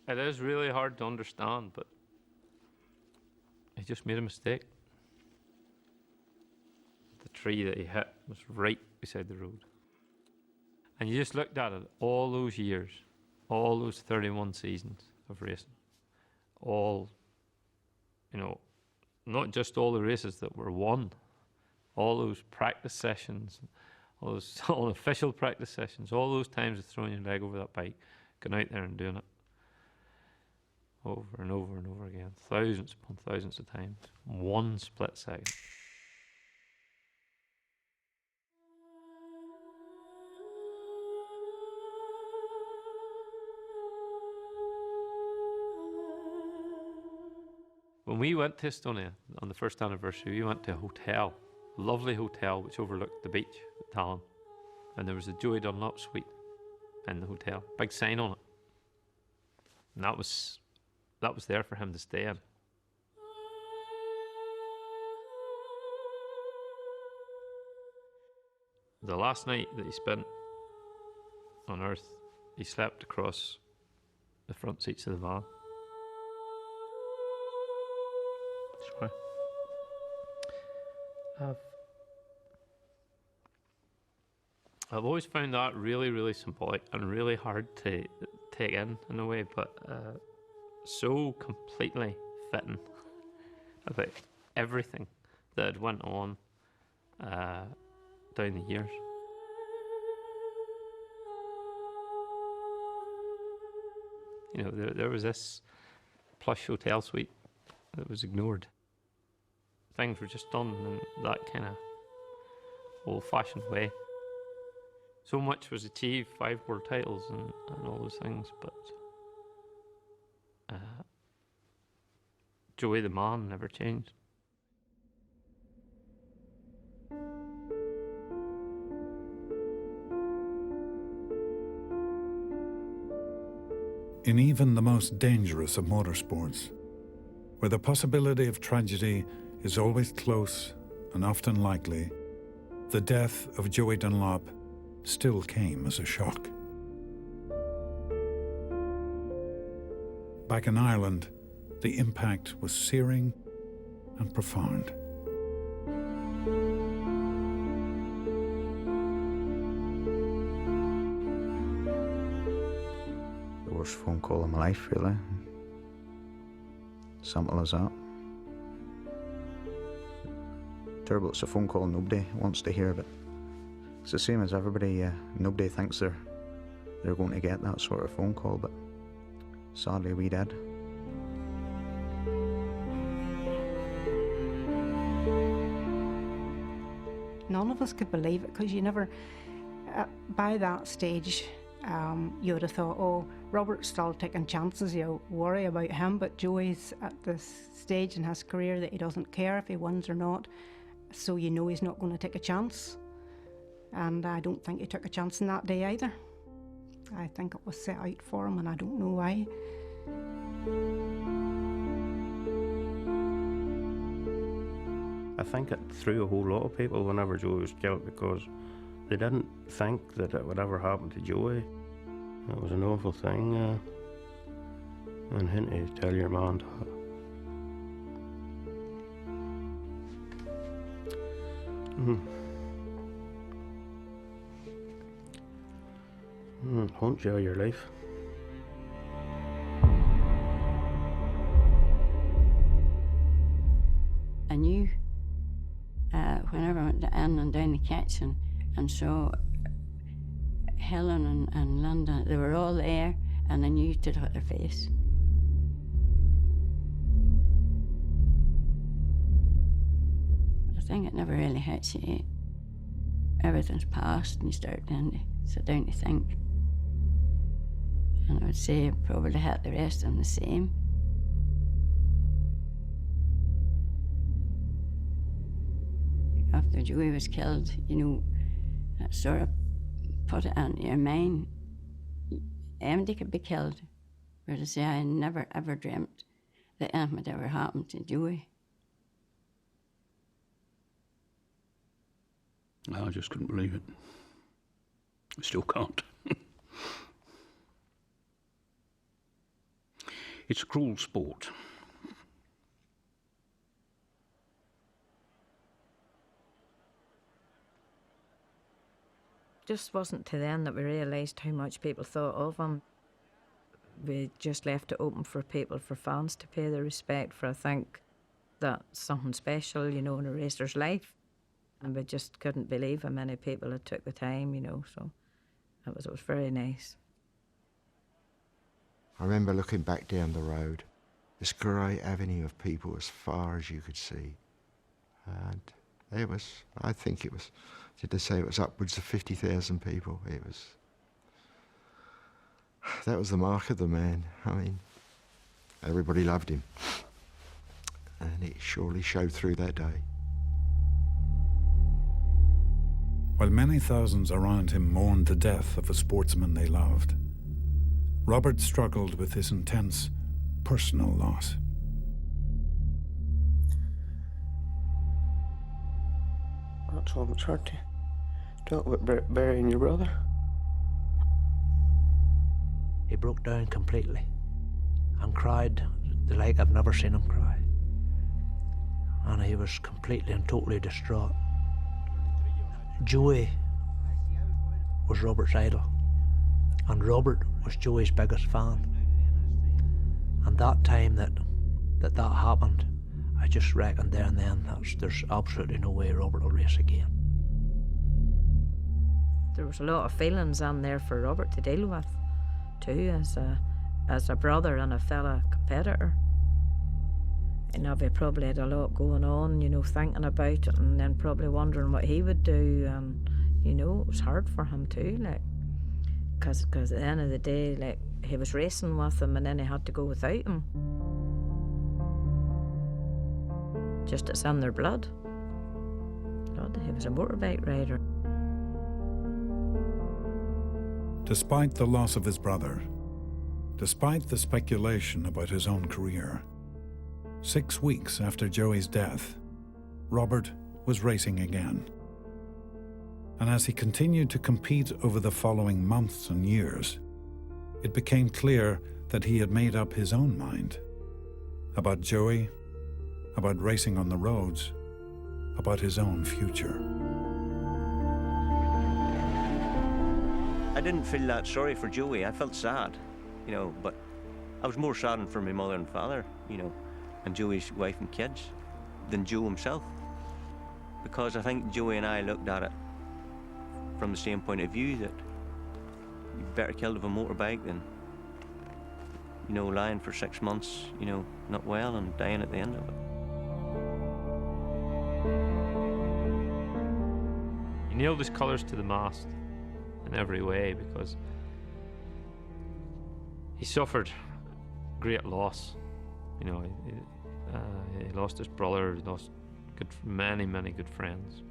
It is really hard to understand, but he just made a mistake. The tree that he hit was right beside the road. And you just looked at it all those years, all those 31 seasons of racing, all, you know, not just all the races that were won, all those practice sessions, all those official practice sessions, all those times of throwing your leg over that bike, going out there and doing it over and over and over again, thousands upon thousands of times, one split second. When we went to Estonia on the first anniversary, we went to a hotel, a lovely hotel which overlooked the beach at Tallinn, and there was a Joey Dunlop suite in the hotel, big sign on it, and that was there for him to stay in. The last night that he spent on Earth, he slept across the front seats of the van. Sorry. I've always found that really, really symbolic and really hard to take in a way, but so completely fitting about everything that had went on down the years. You know, there was this plush hotel suite that was ignored. Things were just done in that kind of old-fashioned way. So much was achieved, 5 world titles and all those things, but Joey the man never changed. In even the most dangerous of motorsports, where the possibility of tragedy is always close and often likely, the death of Joey Dunlop still came as a shock. Back in Ireland, the impact was searing and profound. The worst phone call of my life, really. Simple as that. Terrible, it's a phone call nobody wants to hear, but it's the same as everybody. Nobody thinks they're going to get that sort of phone call, but sadly we did. None of us could believe it, because you never, by that stage, you would have thought, oh, Robert's still taking chances, you worry about him, but Joey's at this stage in his career that he doesn't care if he wins or not, so you know he's not going to take a chance. And I don't think he took a chance on that day either. I think it was set out for him, and I don't know why. I think it threw a whole lot of people whenever Joey was killed, because they didn't think that it would ever happen to Joey. It was an awful thing, and having to tell your man that. It haunts you all your life. I knew whenever I went in and down the kitchen and saw Helen and Linda, they were all there, and I knew to look at their face. I think it never really hits you. Everything's past and you start then to sit down to think. And I would say it probably hit the rest of them the same. After Joey was killed, you know, that sort of put it into your mind. Anybody could be killed. But I say I never ever dreamt that anything would ever happen to Joey. I just couldn't believe it. I still can't. It's a cruel sport. Just wasn't to then that we realised how much people thought of him. We just left it open for people, for fans to pay their respect, for I think that's something special, you know, in a racer's life. And we just couldn't believe how many people had took the time, you know, so it was very nice. I remember looking back down the road, this great avenue of people as far as you could see. And it was, I think it was, did they say it was upwards of 50,000 people? It was, that was the mark of the man. I mean, everybody loved him. And it surely showed through that day. While many thousands around him mourned the death of a sportsman they loved, Robert struggled with this intense personal loss. That's all it's hard to talk about burying your brother. He broke down completely and cried the like I've never seen him cry. And he was completely and totally distraught. Joey was Robert's idol, and Robert was Joey's biggest fan. And that time that happened, I just reckoned there and then there's absolutely no way Robert will race again. There was a lot of feelings on there for Robert to deal with, too, as a brother and a fella competitor. You know, we probably had a lot going on, you know, thinking about it and then probably wondering what he would do. And, you know, it was hard for him too, like, because at the end of the day, like, he was racing with him and then he had to go without him. Just it's in their blood. God, he was a motorbike rider. Despite the loss of his brother, despite the speculation about his own career, 6 weeks after Joey's death, Robert was racing again. And as he continued to compete over the following months and years, it became clear that he had made up his own mind about Joey, about racing on the roads, about his own future. I didn't feel that sorry for Joey. I felt sad, you know, but I was more saddened for my mother and father, you know, and Joey's wife and kids than Joe himself. Because I think Joey and I looked at it from the same point of view, that you'd better killed with a motorbike than, you know, lying for 6 months, you know, not well and dying at the end of it. He nailed his colours to the mast in every way, because he suffered great loss. You know, he lost his brother, he lost many good friends,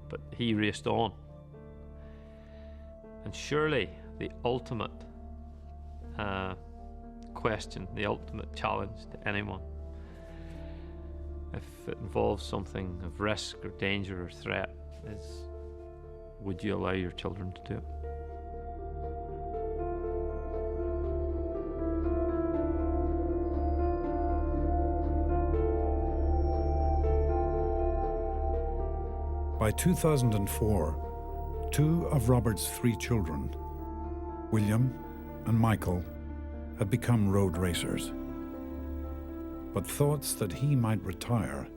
but he raced on. And surely the ultimate question, the ultimate challenge to anyone, if it involves something of risk or danger or threat, is, would you allow your children to do it? By 2004, 2 of Robert's 3 children, William and Michael, had become road racers. But thoughts that he might retire,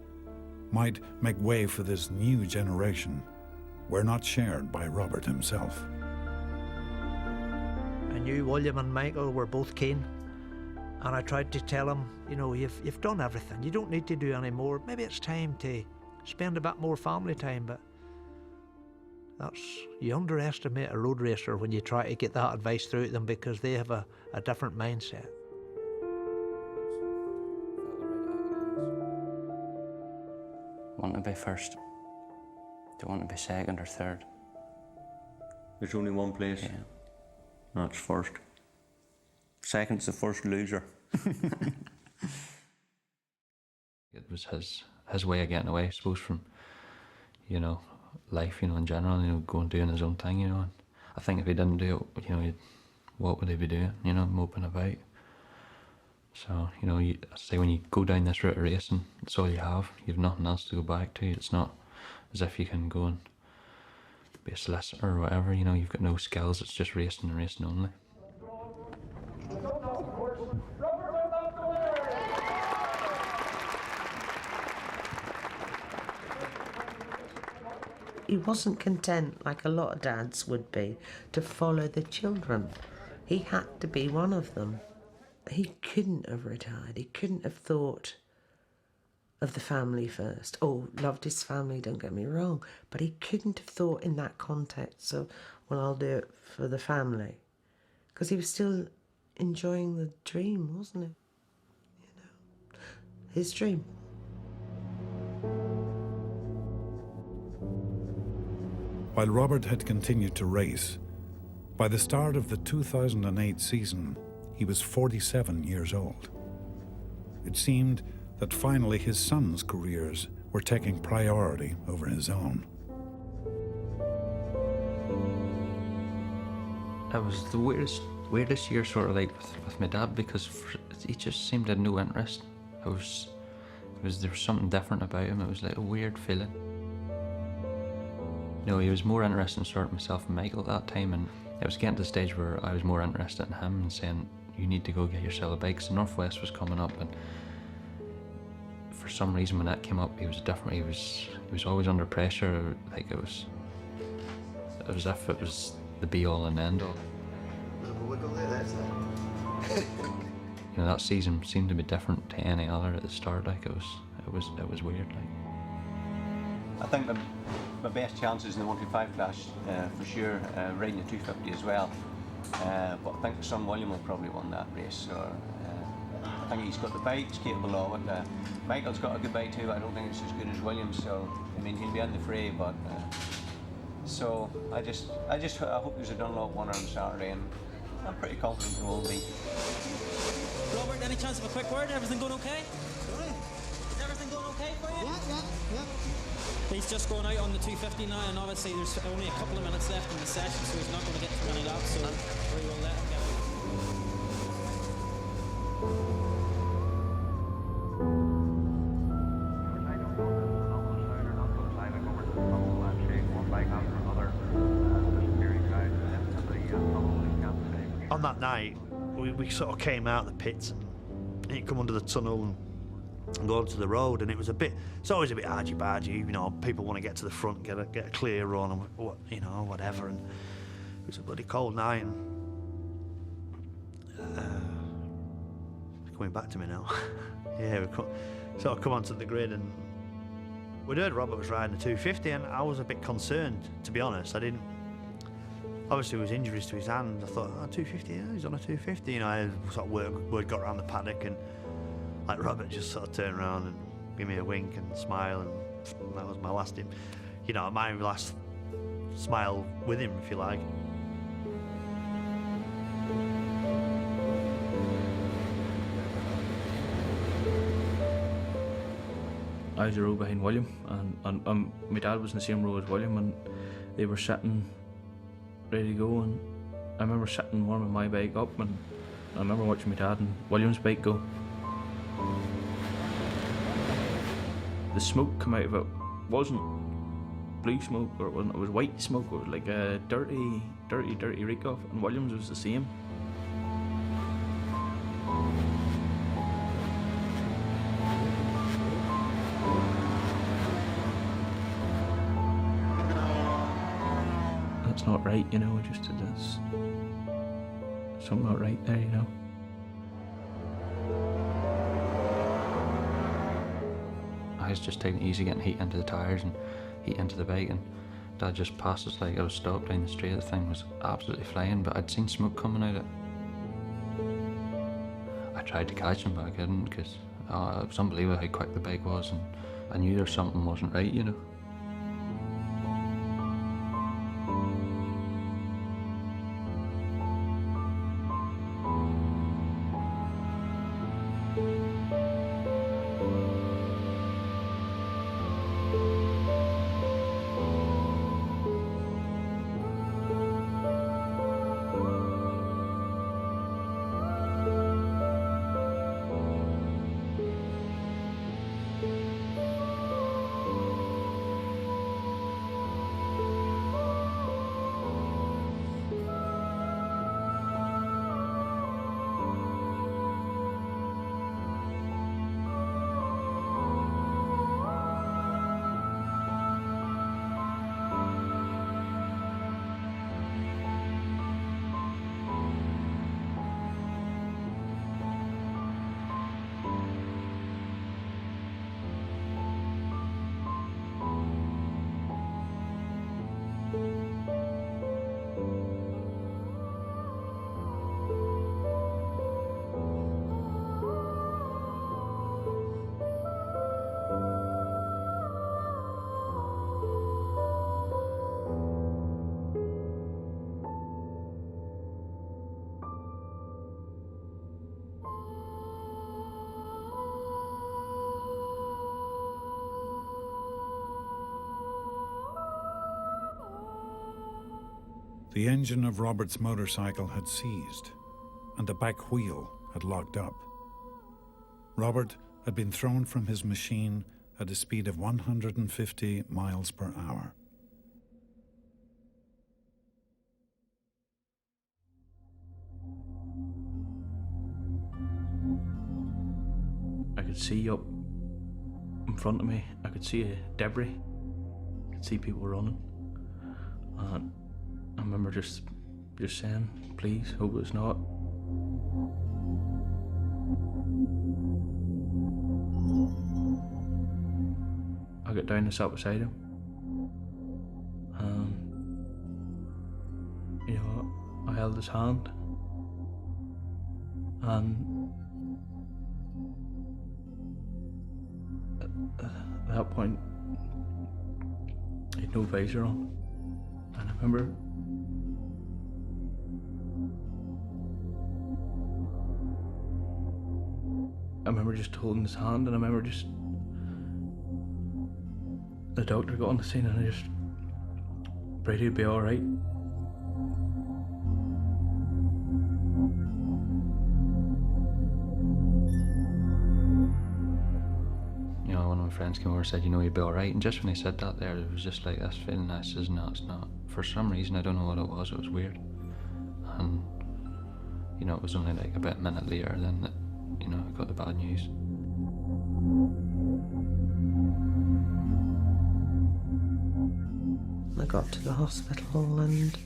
might make way for this new generation, were not shared by Robert himself. I knew William and Michael were both keen, and I tried to tell them, you know, you've done everything, you don't need to do any more. Maybe it's time to spend a bit more family time, but you underestimate a road racer when you try to get that advice through to them, because they have a different mindset. Want to be first. Don't want to be second or third. There's only one place. Yeah. That's first. Second's the first loser. It was his way of getting away, I suppose, from, you know, life, you know, in general, you know, going doing his own thing, you know. And I think if he didn't do it, you know, what would he be doing, you know, moping about? So, you know, I say when you go down this route of racing, it's all you have. You have nothing else to go back to. It's not as if you can go and be a solicitor or whatever, you know, you've got no skills, it's just racing and racing only. He wasn't content, like a lot of dads would be, to follow the children. He had to be one of them. He couldn't have retired. He couldn't have thought of the family first. Oh, loved his family, don't get me wrong, but he couldn't have thought in that context of, well, I'll do it for the family. Because he was still enjoying the dream, wasn't he? You know, his dream. While Robert had continued to race, by the start of the 2008 season, he was 47 years old. It seemed that finally his sons' careers were taking priority over his own. It was the weirdest year, sort of like with my dad, because he just seemed to have no interest. There was something different about him. It was like a weird feeling. No, he was more interested in sort of myself and Michael at that time, and it was getting to the stage where I was more interested in him and saying, you need to go get yourself a bike. So Northwest was coming up, and for some reason when that came up, he was different. He was always under pressure, like it was as if it was the be all and end all. You know, that season seemed to be different to any other at the start. Like it was weird. Like. I think my best chances in the 125 class, for sure, riding the 250 as well. But I think the son William will probably won that race. So, I think he's got the bike, he's capable of it. Michael's got a good bike too, but I don't think it's as good as William's. So, I mean, he'll be in the fray. But so I hope there's a Dunlop winner on Saturday, and I'm pretty confident there will be. Robert, any chance of a quick word? Everything going okay? Sorry? Is everything going okay for you? Yeah. He's just going out on the 250 now, and obviously there's only a couple of minutes left in the session, so he's not going to get too many laps, so we will let him get out. On that night, we sort of came out of the pits and you come under the tunnel and go onto the road, and it's always a bit argy-bargy, you know, people want to get to the front, get a clear run, and you know, whatever, and it was a bloody cold night, and it's coming back to me now. Yeah, we sort of come onto the grid, and we'd heard Robert was riding the 250, and I was a bit concerned, to be honest. Obviously there was injuries to his hand. I thought, 250, yeah, he's on a 250, you know. I sort of word got around the paddock, and like Robert just sort of turned around and gave me a wink and smile, and that was my last, you know, my last smile with him, if you like. I was a row behind William, and my dad was in the same row as William, and they were sitting ready to go, and I remember sitting warming my bike up, and I remember watching my dad and William's bike go. The smoke come out of it wasn't blue smoke, or it was white smoke. It was like a dirty reek off, and Williams was the same. that's not right, you know, just there's something not right there, you know. I was just taking it easy, getting heat into the tyres and heat into the bike, and Dad just passed us like I was stopped down the street. The thing was absolutely flying, but I'd seen smoke coming out of it. I tried to catch him, but I couldn't, because it was unbelievable how quick the bike was, and I knew there something wasn't right, you know. The engine of Robert's motorcycle had seized, and the back wheel had locked up. Robert had been thrown from his machine at a speed of 150 miles per hour. I could see up in front of me, I could see a debris, I could see people running, and I remember just saying, please, hope it's not. I got down and sat beside him, and you know, I held his hand, and at that point he had no visor on, and I remember just holding his hand, and I remember just the doctor got on the scene, and I just prayed he'd be all right. You know, one of my friends came over and said, you know, he'd be all right, and just when he said that there, it was just like this feeling that says, no, it's not. For some reason, I don't know what it was weird. And, you know, it was only like about a minute later then that, you know, I got the bad news. I got to the hospital and,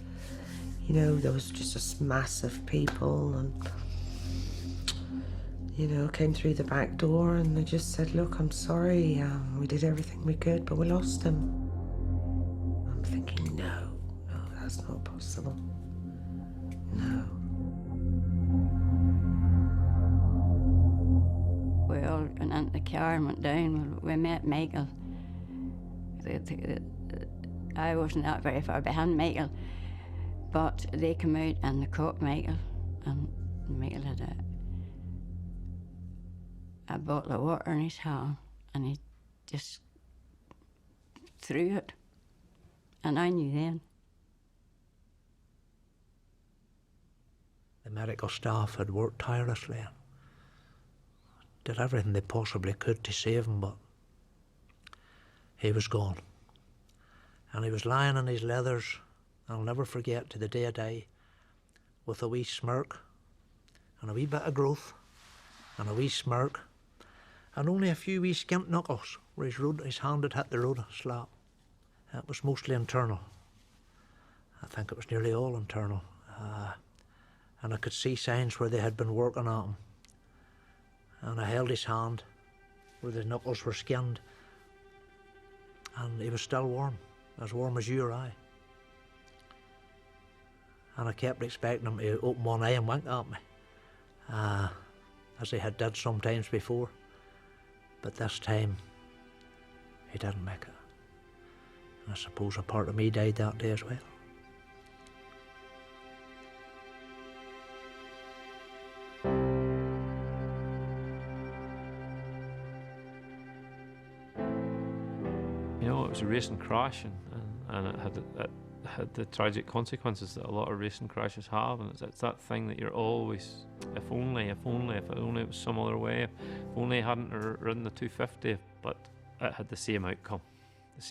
you know, there was just a mass of people and, you know, came through the back door and they just said, look, I'm sorry, we did everything we could, but we lost him. I'm thinking, no, that's not possible. No. We all went into the car and went down. We met Michael. I wasn't that very far behind Michael, but they came out and they caught Michael, and Michael had a bottle of water in his hand, and he just threw it, and I knew then. The medical staff had worked tirelessly and did everything they possibly could to save him, but he was gone. And he was lying in his leathers, I'll never forget to the day I die, with a wee smirk and a wee bit of growth and a wee smirk and only a few wee skint knuckles where his hand had hit the road slap. It was mostly internal. I think it was nearly all internal. And I could see signs where they had been working at him. And I held his hand where the knuckles were skinned, and he was still warm as you or I. And I kept expecting him to open one eye and wink at me, as he had did sometimes before. But this time, he didn't make it. And I suppose a part of me died that day as well. You know, it was a racing crash, and it had the tragic consequences that a lot of racing crashes have, and it's that thing that you're always, if only it was some other way, if only I hadn't ridden the 250, but it had the same outcome,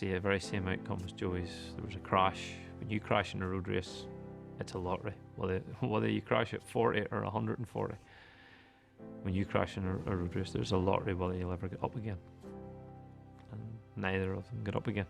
the very same outcome as Joey's. There was a crash. When you crash in a road race, it's a lottery, whether you crash at 40 or 140. When you crash in a road race, there's a lottery whether you'll ever get up again. And neither of them get up again.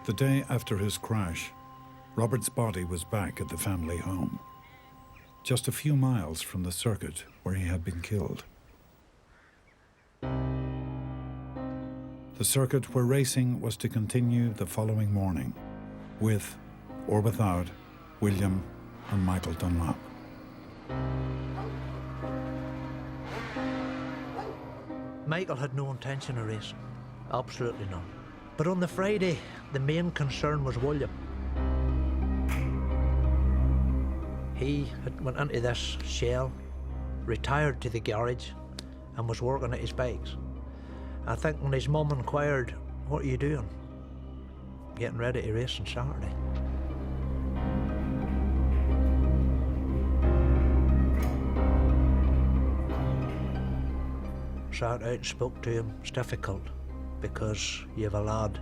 The day after his crash, Robert's body was back at the family home, just a few miles from the circuit where he had been killed. The circuit where racing was to continue the following morning, with or without William and Michael Dunlop. Michael had no intention of racing, absolutely none. But on the Friday, the main concern was William. He had went into this shell, retired to the garage, and was working at his bikes. I think when his mum inquired, "What are you doing?" "Getting ready to race on Saturday." Sat out and spoke to him. It's difficult, because you have a lad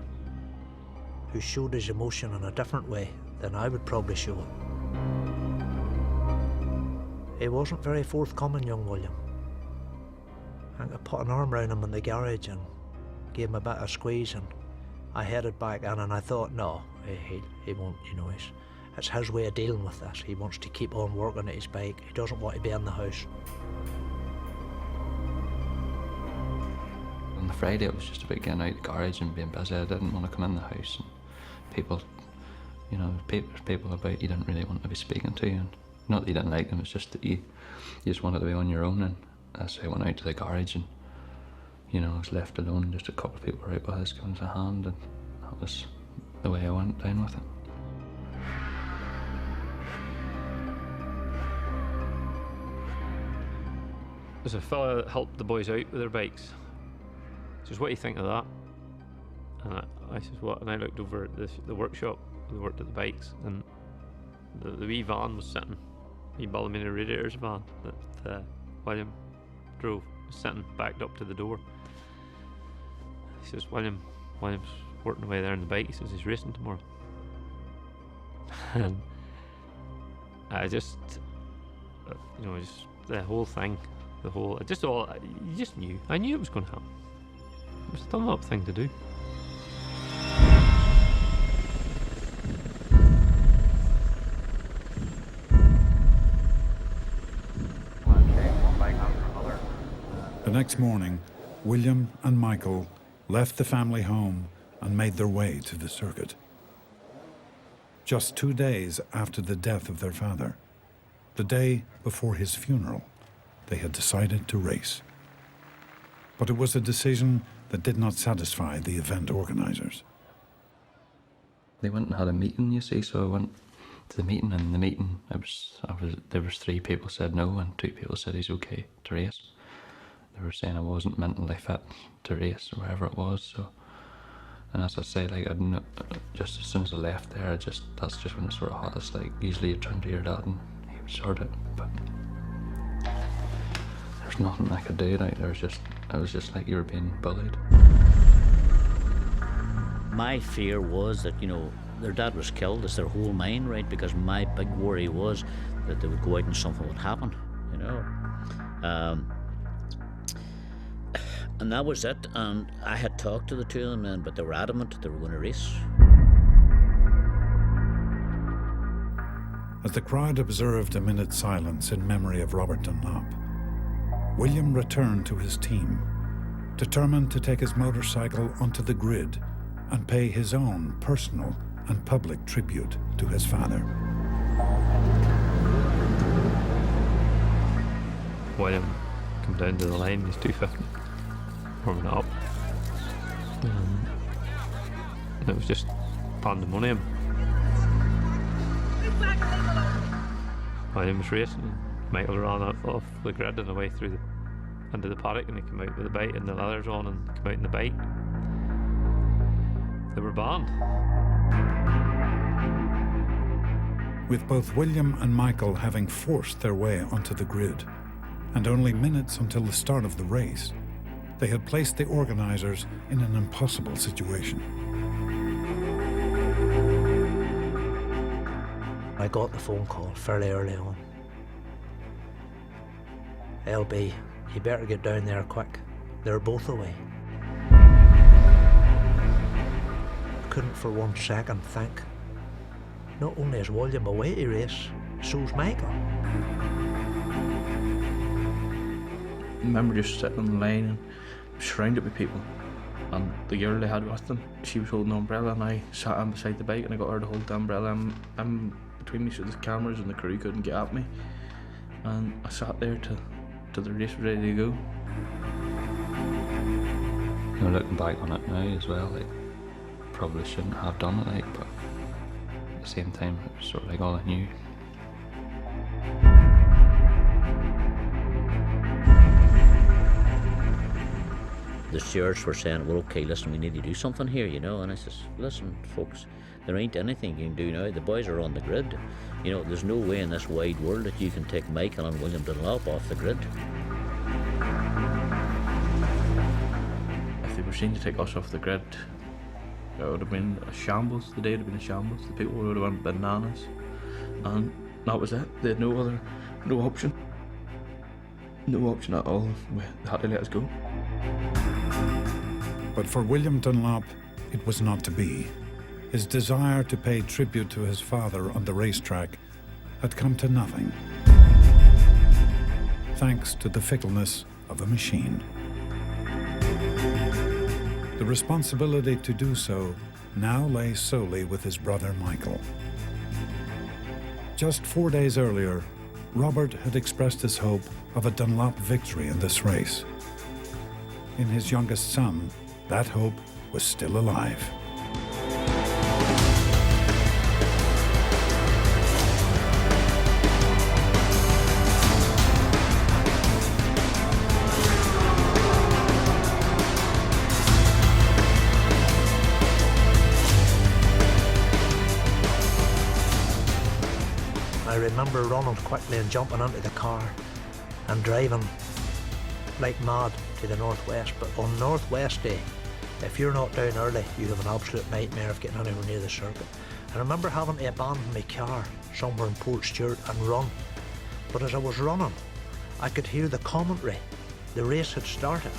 who showed his emotion in a different way than I would probably show it. He wasn't very forthcoming, young William. I think I put an arm around him in the garage and gave him a bit of squeeze, and I headed back in, and I thought, no, he won't, you know, it's his way of dealing with this. He wants to keep on working at his bike. He doesn't want to be in the house. On the Friday, it was just about getting out of the garage and being busy. I didn't want to come in the house, and people, you know, people about you didn't really want to be speaking to, and not that you didn't like them, it's just that you just wanted to be on your own. And as I went out to the garage, and you know, I was left alone, just a couple of people were out with us giving us a hand, and that was the way I went down with it. There's a fella that helped the boys out with their bikes. He says, "What do you think of that?" And I says, "What?" And I looked over at the workshop where they worked at the bikes, and the wee van was sitting, wee Ballymena Radiators van that William drove, was sitting backed up to the door. He says, William's working away there on the bike. He says he's racing tomorrow. And I just, you know, just the whole thing, you just knew. I knew it was going to happen. It was a Dunlop thing to do. The next morning, William and Michael left the family home and made their way to the circuit. Just 2 days after the death of their father, the day before his funeral, they had decided to race. But it was a decision that did not satisfy the event organisers. They went and had a meeting, you see, so I went to the meeting, and the meeting, there was 3 people said no, and 2 people said he's okay to race. They were saying I wasn't mentally fit to race, or whatever it was, so And as I say, like, just as soon as I left there, that's just when it's sort of hottest. Like, usually you turn to your dad and he would sort it, but there's nothing I could do. Like, it was just like you were being bullied. My fear was that, you know, their dad was killed. It's their whole mind, right? Because my big worry was that they would go out and something would happen, you know. And that was it. And I had talked to the two of them then, but they were adamant they were going to race. As the crowd observed a minute's silence in memory of Robert Dunlop, William returned to his team, determined to take his motorcycle onto the grid and pay his own personal and public tribute to his father. William come down to the line, he's 250, warming up. And it was just pandemonium. William was racing, Michael ran off the grid on the way through into the paddock, and he came out with the bike and the leathers on and came out in the bike. They were banned. With both William and Michael having forced their way onto the grid, and only minutes until the start of the race, they had placed the organisers in an impossible situation. I got the phone call fairly early on. LB, you better get down there quick. They're both away. Couldn't for 1 second think. Not only is William away to race, so's Michael. I remember just sitting on the line and surrounded with people. And the girl they had with them, she was holding an umbrella, and I sat in beside the bike and I got her to hold the umbrella. I'm between me so the cameras and the crew couldn't get at me. And I sat there till the race was ready to go. You know, looking back on it now as well, like, probably shouldn't have done it, like, but at the same time, it was sort of like all I knew. The stewards were saying, well, okay, listen, we need to do something here, you know. And I says, listen, folks, there ain't anything you can do now. The boys are on the grid. You know, there's no way in this wide world that you can take Michael and William Dunlop off the grid. If they were seen to take us off the grid, it would have been a shambles. The day would have been a shambles. The people would have went bananas. And that was it. They had no option. No option at all. They had to let us go. But for William Dunlop, it was not to be. His desire to pay tribute to his father on the racetrack had come to nothing, thanks to the fickleness of a machine. The responsibility to do so now lay solely with his brother Michael. Just 4 days earlier, Robert had expressed his hope of a Dunlop victory in this race. In his youngest son, that hope was still alive. I remember running quickly and jumping into the car and driving like mad to the northwest. But on Northwest Day, if you're not down early, you have an absolute nightmare of getting anywhere near the circuit. I remember having to abandon my car somewhere in Port Stewart and run. But as I was running, I could hear the commentary. The race had started.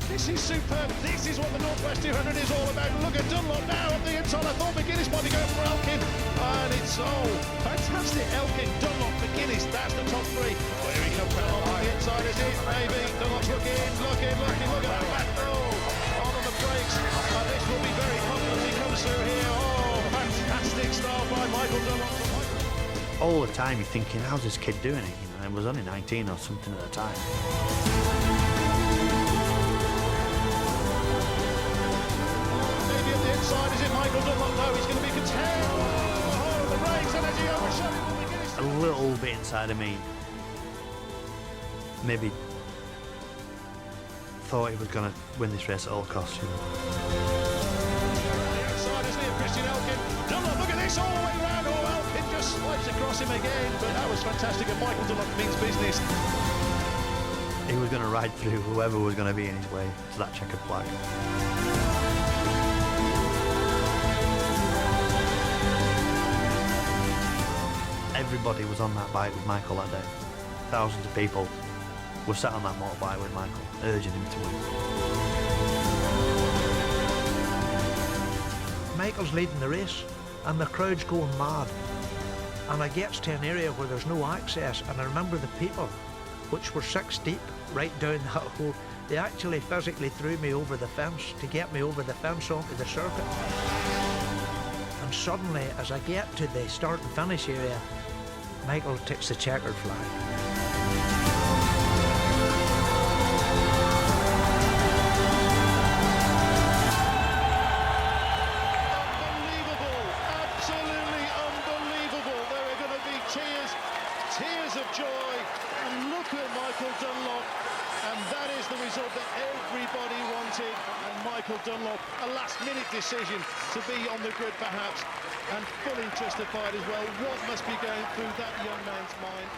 This is superb. This is what the Northwest 200 is all about. Look at Dunlop now on the inside. I thought McGuinness might be going for Elkin. And it's fantastic. Elkin, Dunlop, McGuinness. That's the top three. Oh, here he comes. Dunlop on the inside, is it? Maybe. Dunlop's looking. Look at that back. Oh, on the brakes. And this will be very popular as he comes through here. Oh, fantastic start by Michael Dunlop. All the time you're thinking, how's this kid doing it? You know, I was only 19 or something at the time. Inside, is it Michael Dunlop? No, he's going to be content. Oh, the race, and as he overshot it, a little bit inside of me maybe thought he was going to win this race at all costs, you know. Sebastian Elkin. Dunlop, look at this all the way round. Oh, Elkin just slides across him again, but that was fantastic, and Michael Dunlop means business. He was going to ride through whoever was going to be in his way to that checkered flag. Everybody was on that bike with Michael that day. Thousands of people were sat on that motorbike with Michael, urging him to win. Michael's leading the race, and the crowd's going mad. And I gets to an area where there's no access, and I remember the people, which were 6 deep, right down that hole. They actually physically threw me over the fence to get me over the fence onto the circuit. And suddenly, as I get to the start and finish area, Michael takes the checkered flag. Tears of joy, and look at Michael Dunlop, and that is the result that everybody wanted. And Michael Dunlop, a last-minute decision to be on the grid perhaps, and fully justified as well. What must be going through that young man's mind?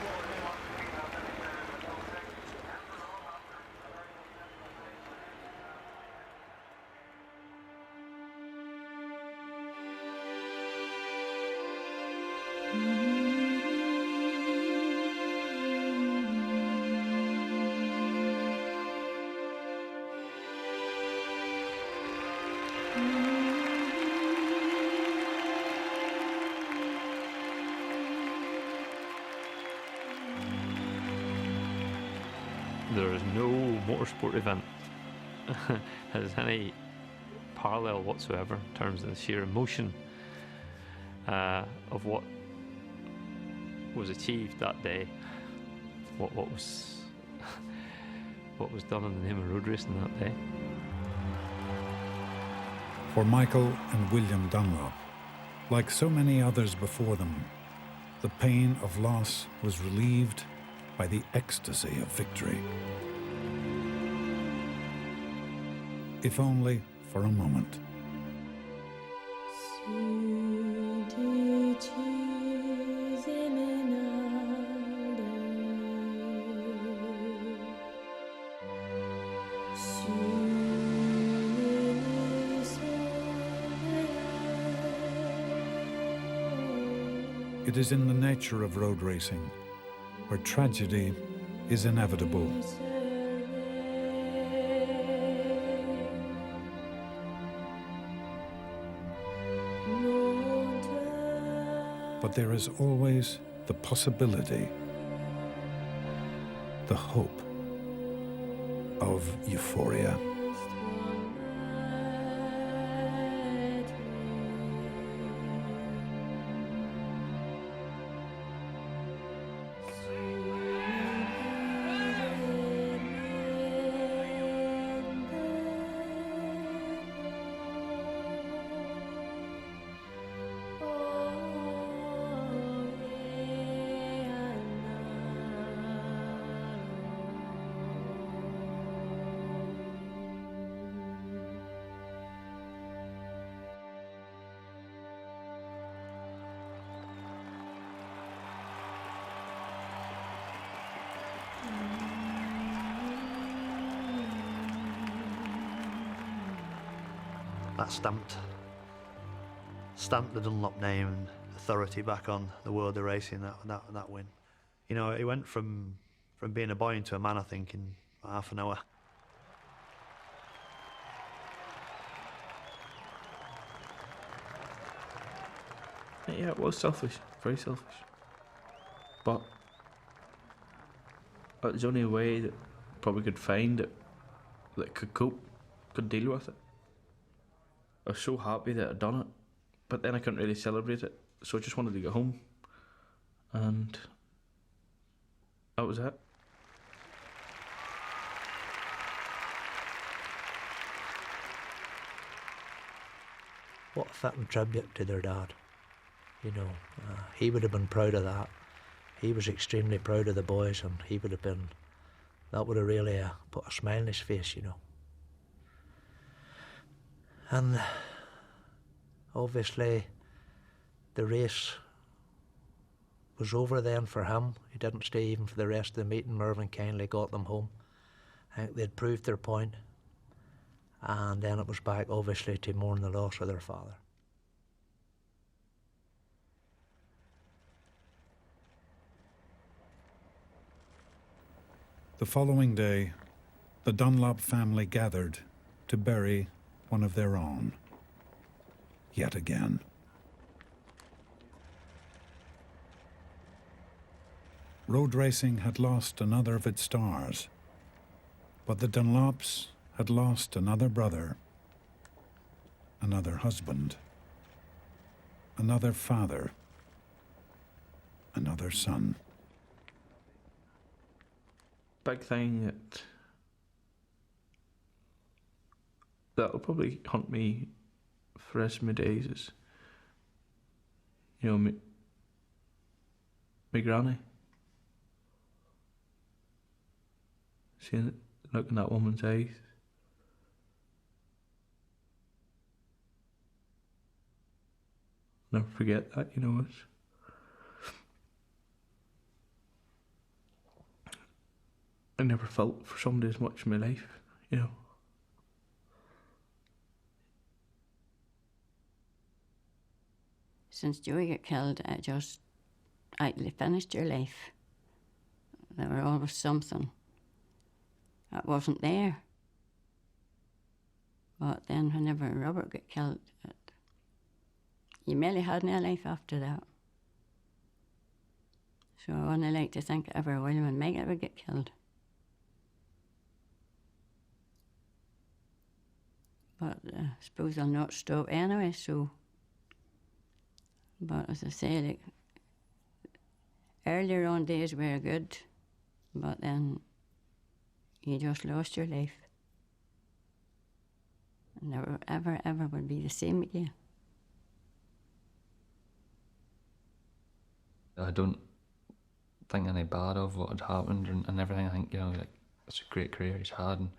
There is no motorsport event has any parallel whatsoever in terms of the sheer emotion of what was achieved that day, what was done in the name of road racing that day. For Michael and William Dunlop, like so many others before them, the pain of loss was relieved by the ecstasy of victory. If only for a moment. It is in the nature of road racing, where tragedy is inevitable. But there is always the possibility, the hope of euphoria. That stamped the Dunlop name and authority back on the world of racing, that win. You know, he went from being a boy into a man, I think, in half an hour. Yeah, it was selfish, very selfish. But it was the only way that probably could find it, that could cope, could deal with it. I was so happy that I'd done it, but then I couldn't really celebrate it, so I just wanted to get home, and that was it. What a fitting tribute to their dad. You know, he would have been proud of that. He was extremely proud of the boys, and he would have been, that would have really put a smile on his face, you know. And Obviously, the race was over then for him. He didn't stay even for the rest of the meeting. Mervyn kindly got them home. I think they'd proved their point. And then it was back, obviously, to mourn the loss of their father. The following day, the Dunlop family gathered to bury one of their own, yet again. Road racing had lost another of its stars, but the Dunlops had lost another brother, another husband, another father, another son. Big thing that'll probably haunt me for the rest of my days is, you know, my granny. Seeing it, look in that woman's eyes. Never forget that, you know. I never felt for somebody as much in my life, you know. Since Joey got killed, I just actually finished your life. There were always something that wasn't there. But then whenever Robert got killed, you merely had no life after that. So I wouldn't like to think ever William and Meg ever get killed. But I suppose I'll not stop anyway, so. But as I say, like, earlier on days were good, but then you just lost your life. Never, ever, ever would be the same again. I don't think any bad of what had happened and everything. I think, you know, like, it's a great career he's had, and,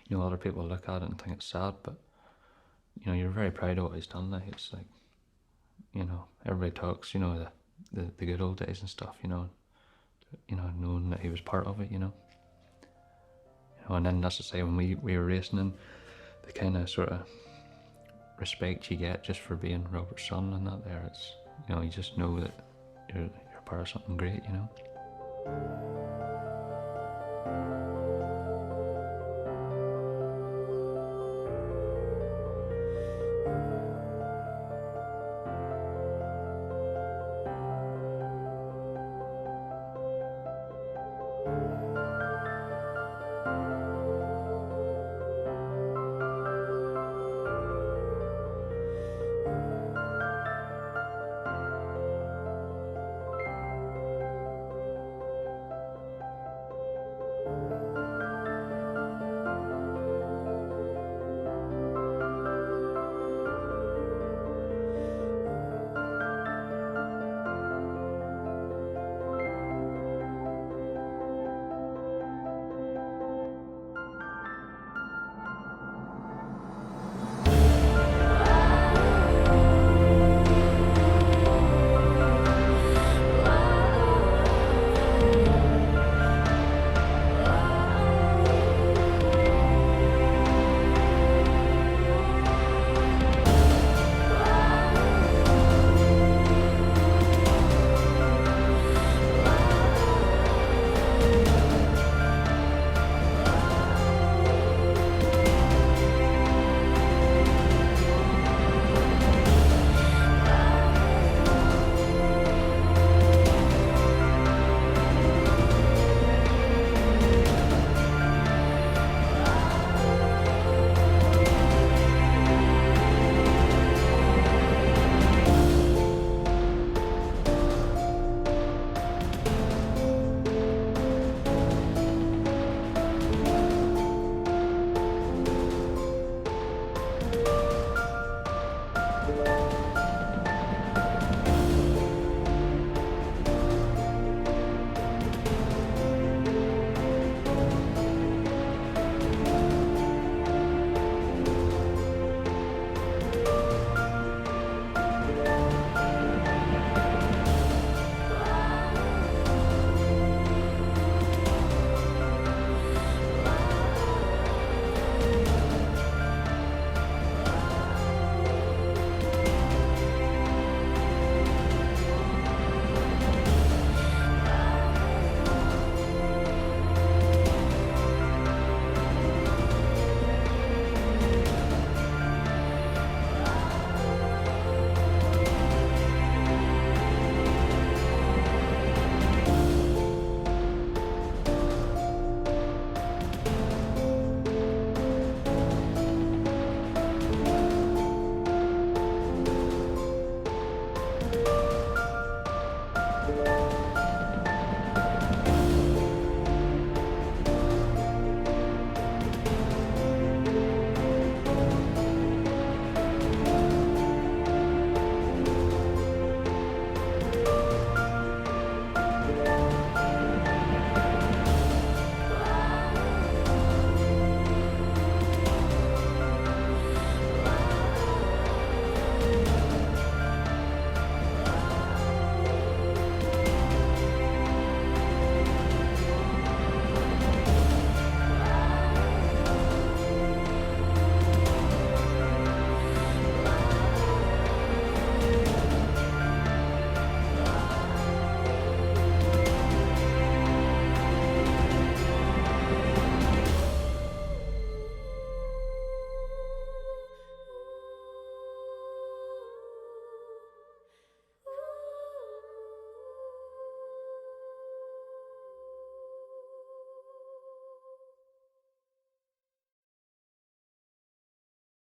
you know, other people look at it and think it's sad, but, you know, you're very proud of what he's done. Like, it's like, you know, everybody talks, you know, the good old days and stuff, you know, knowing that he was part of it, you know. You know, and then that's to say, when we were racing, and the kind of sort of respect you get just for being Robert's son and that there, it's, you know, you just know that you're part of something great, you know.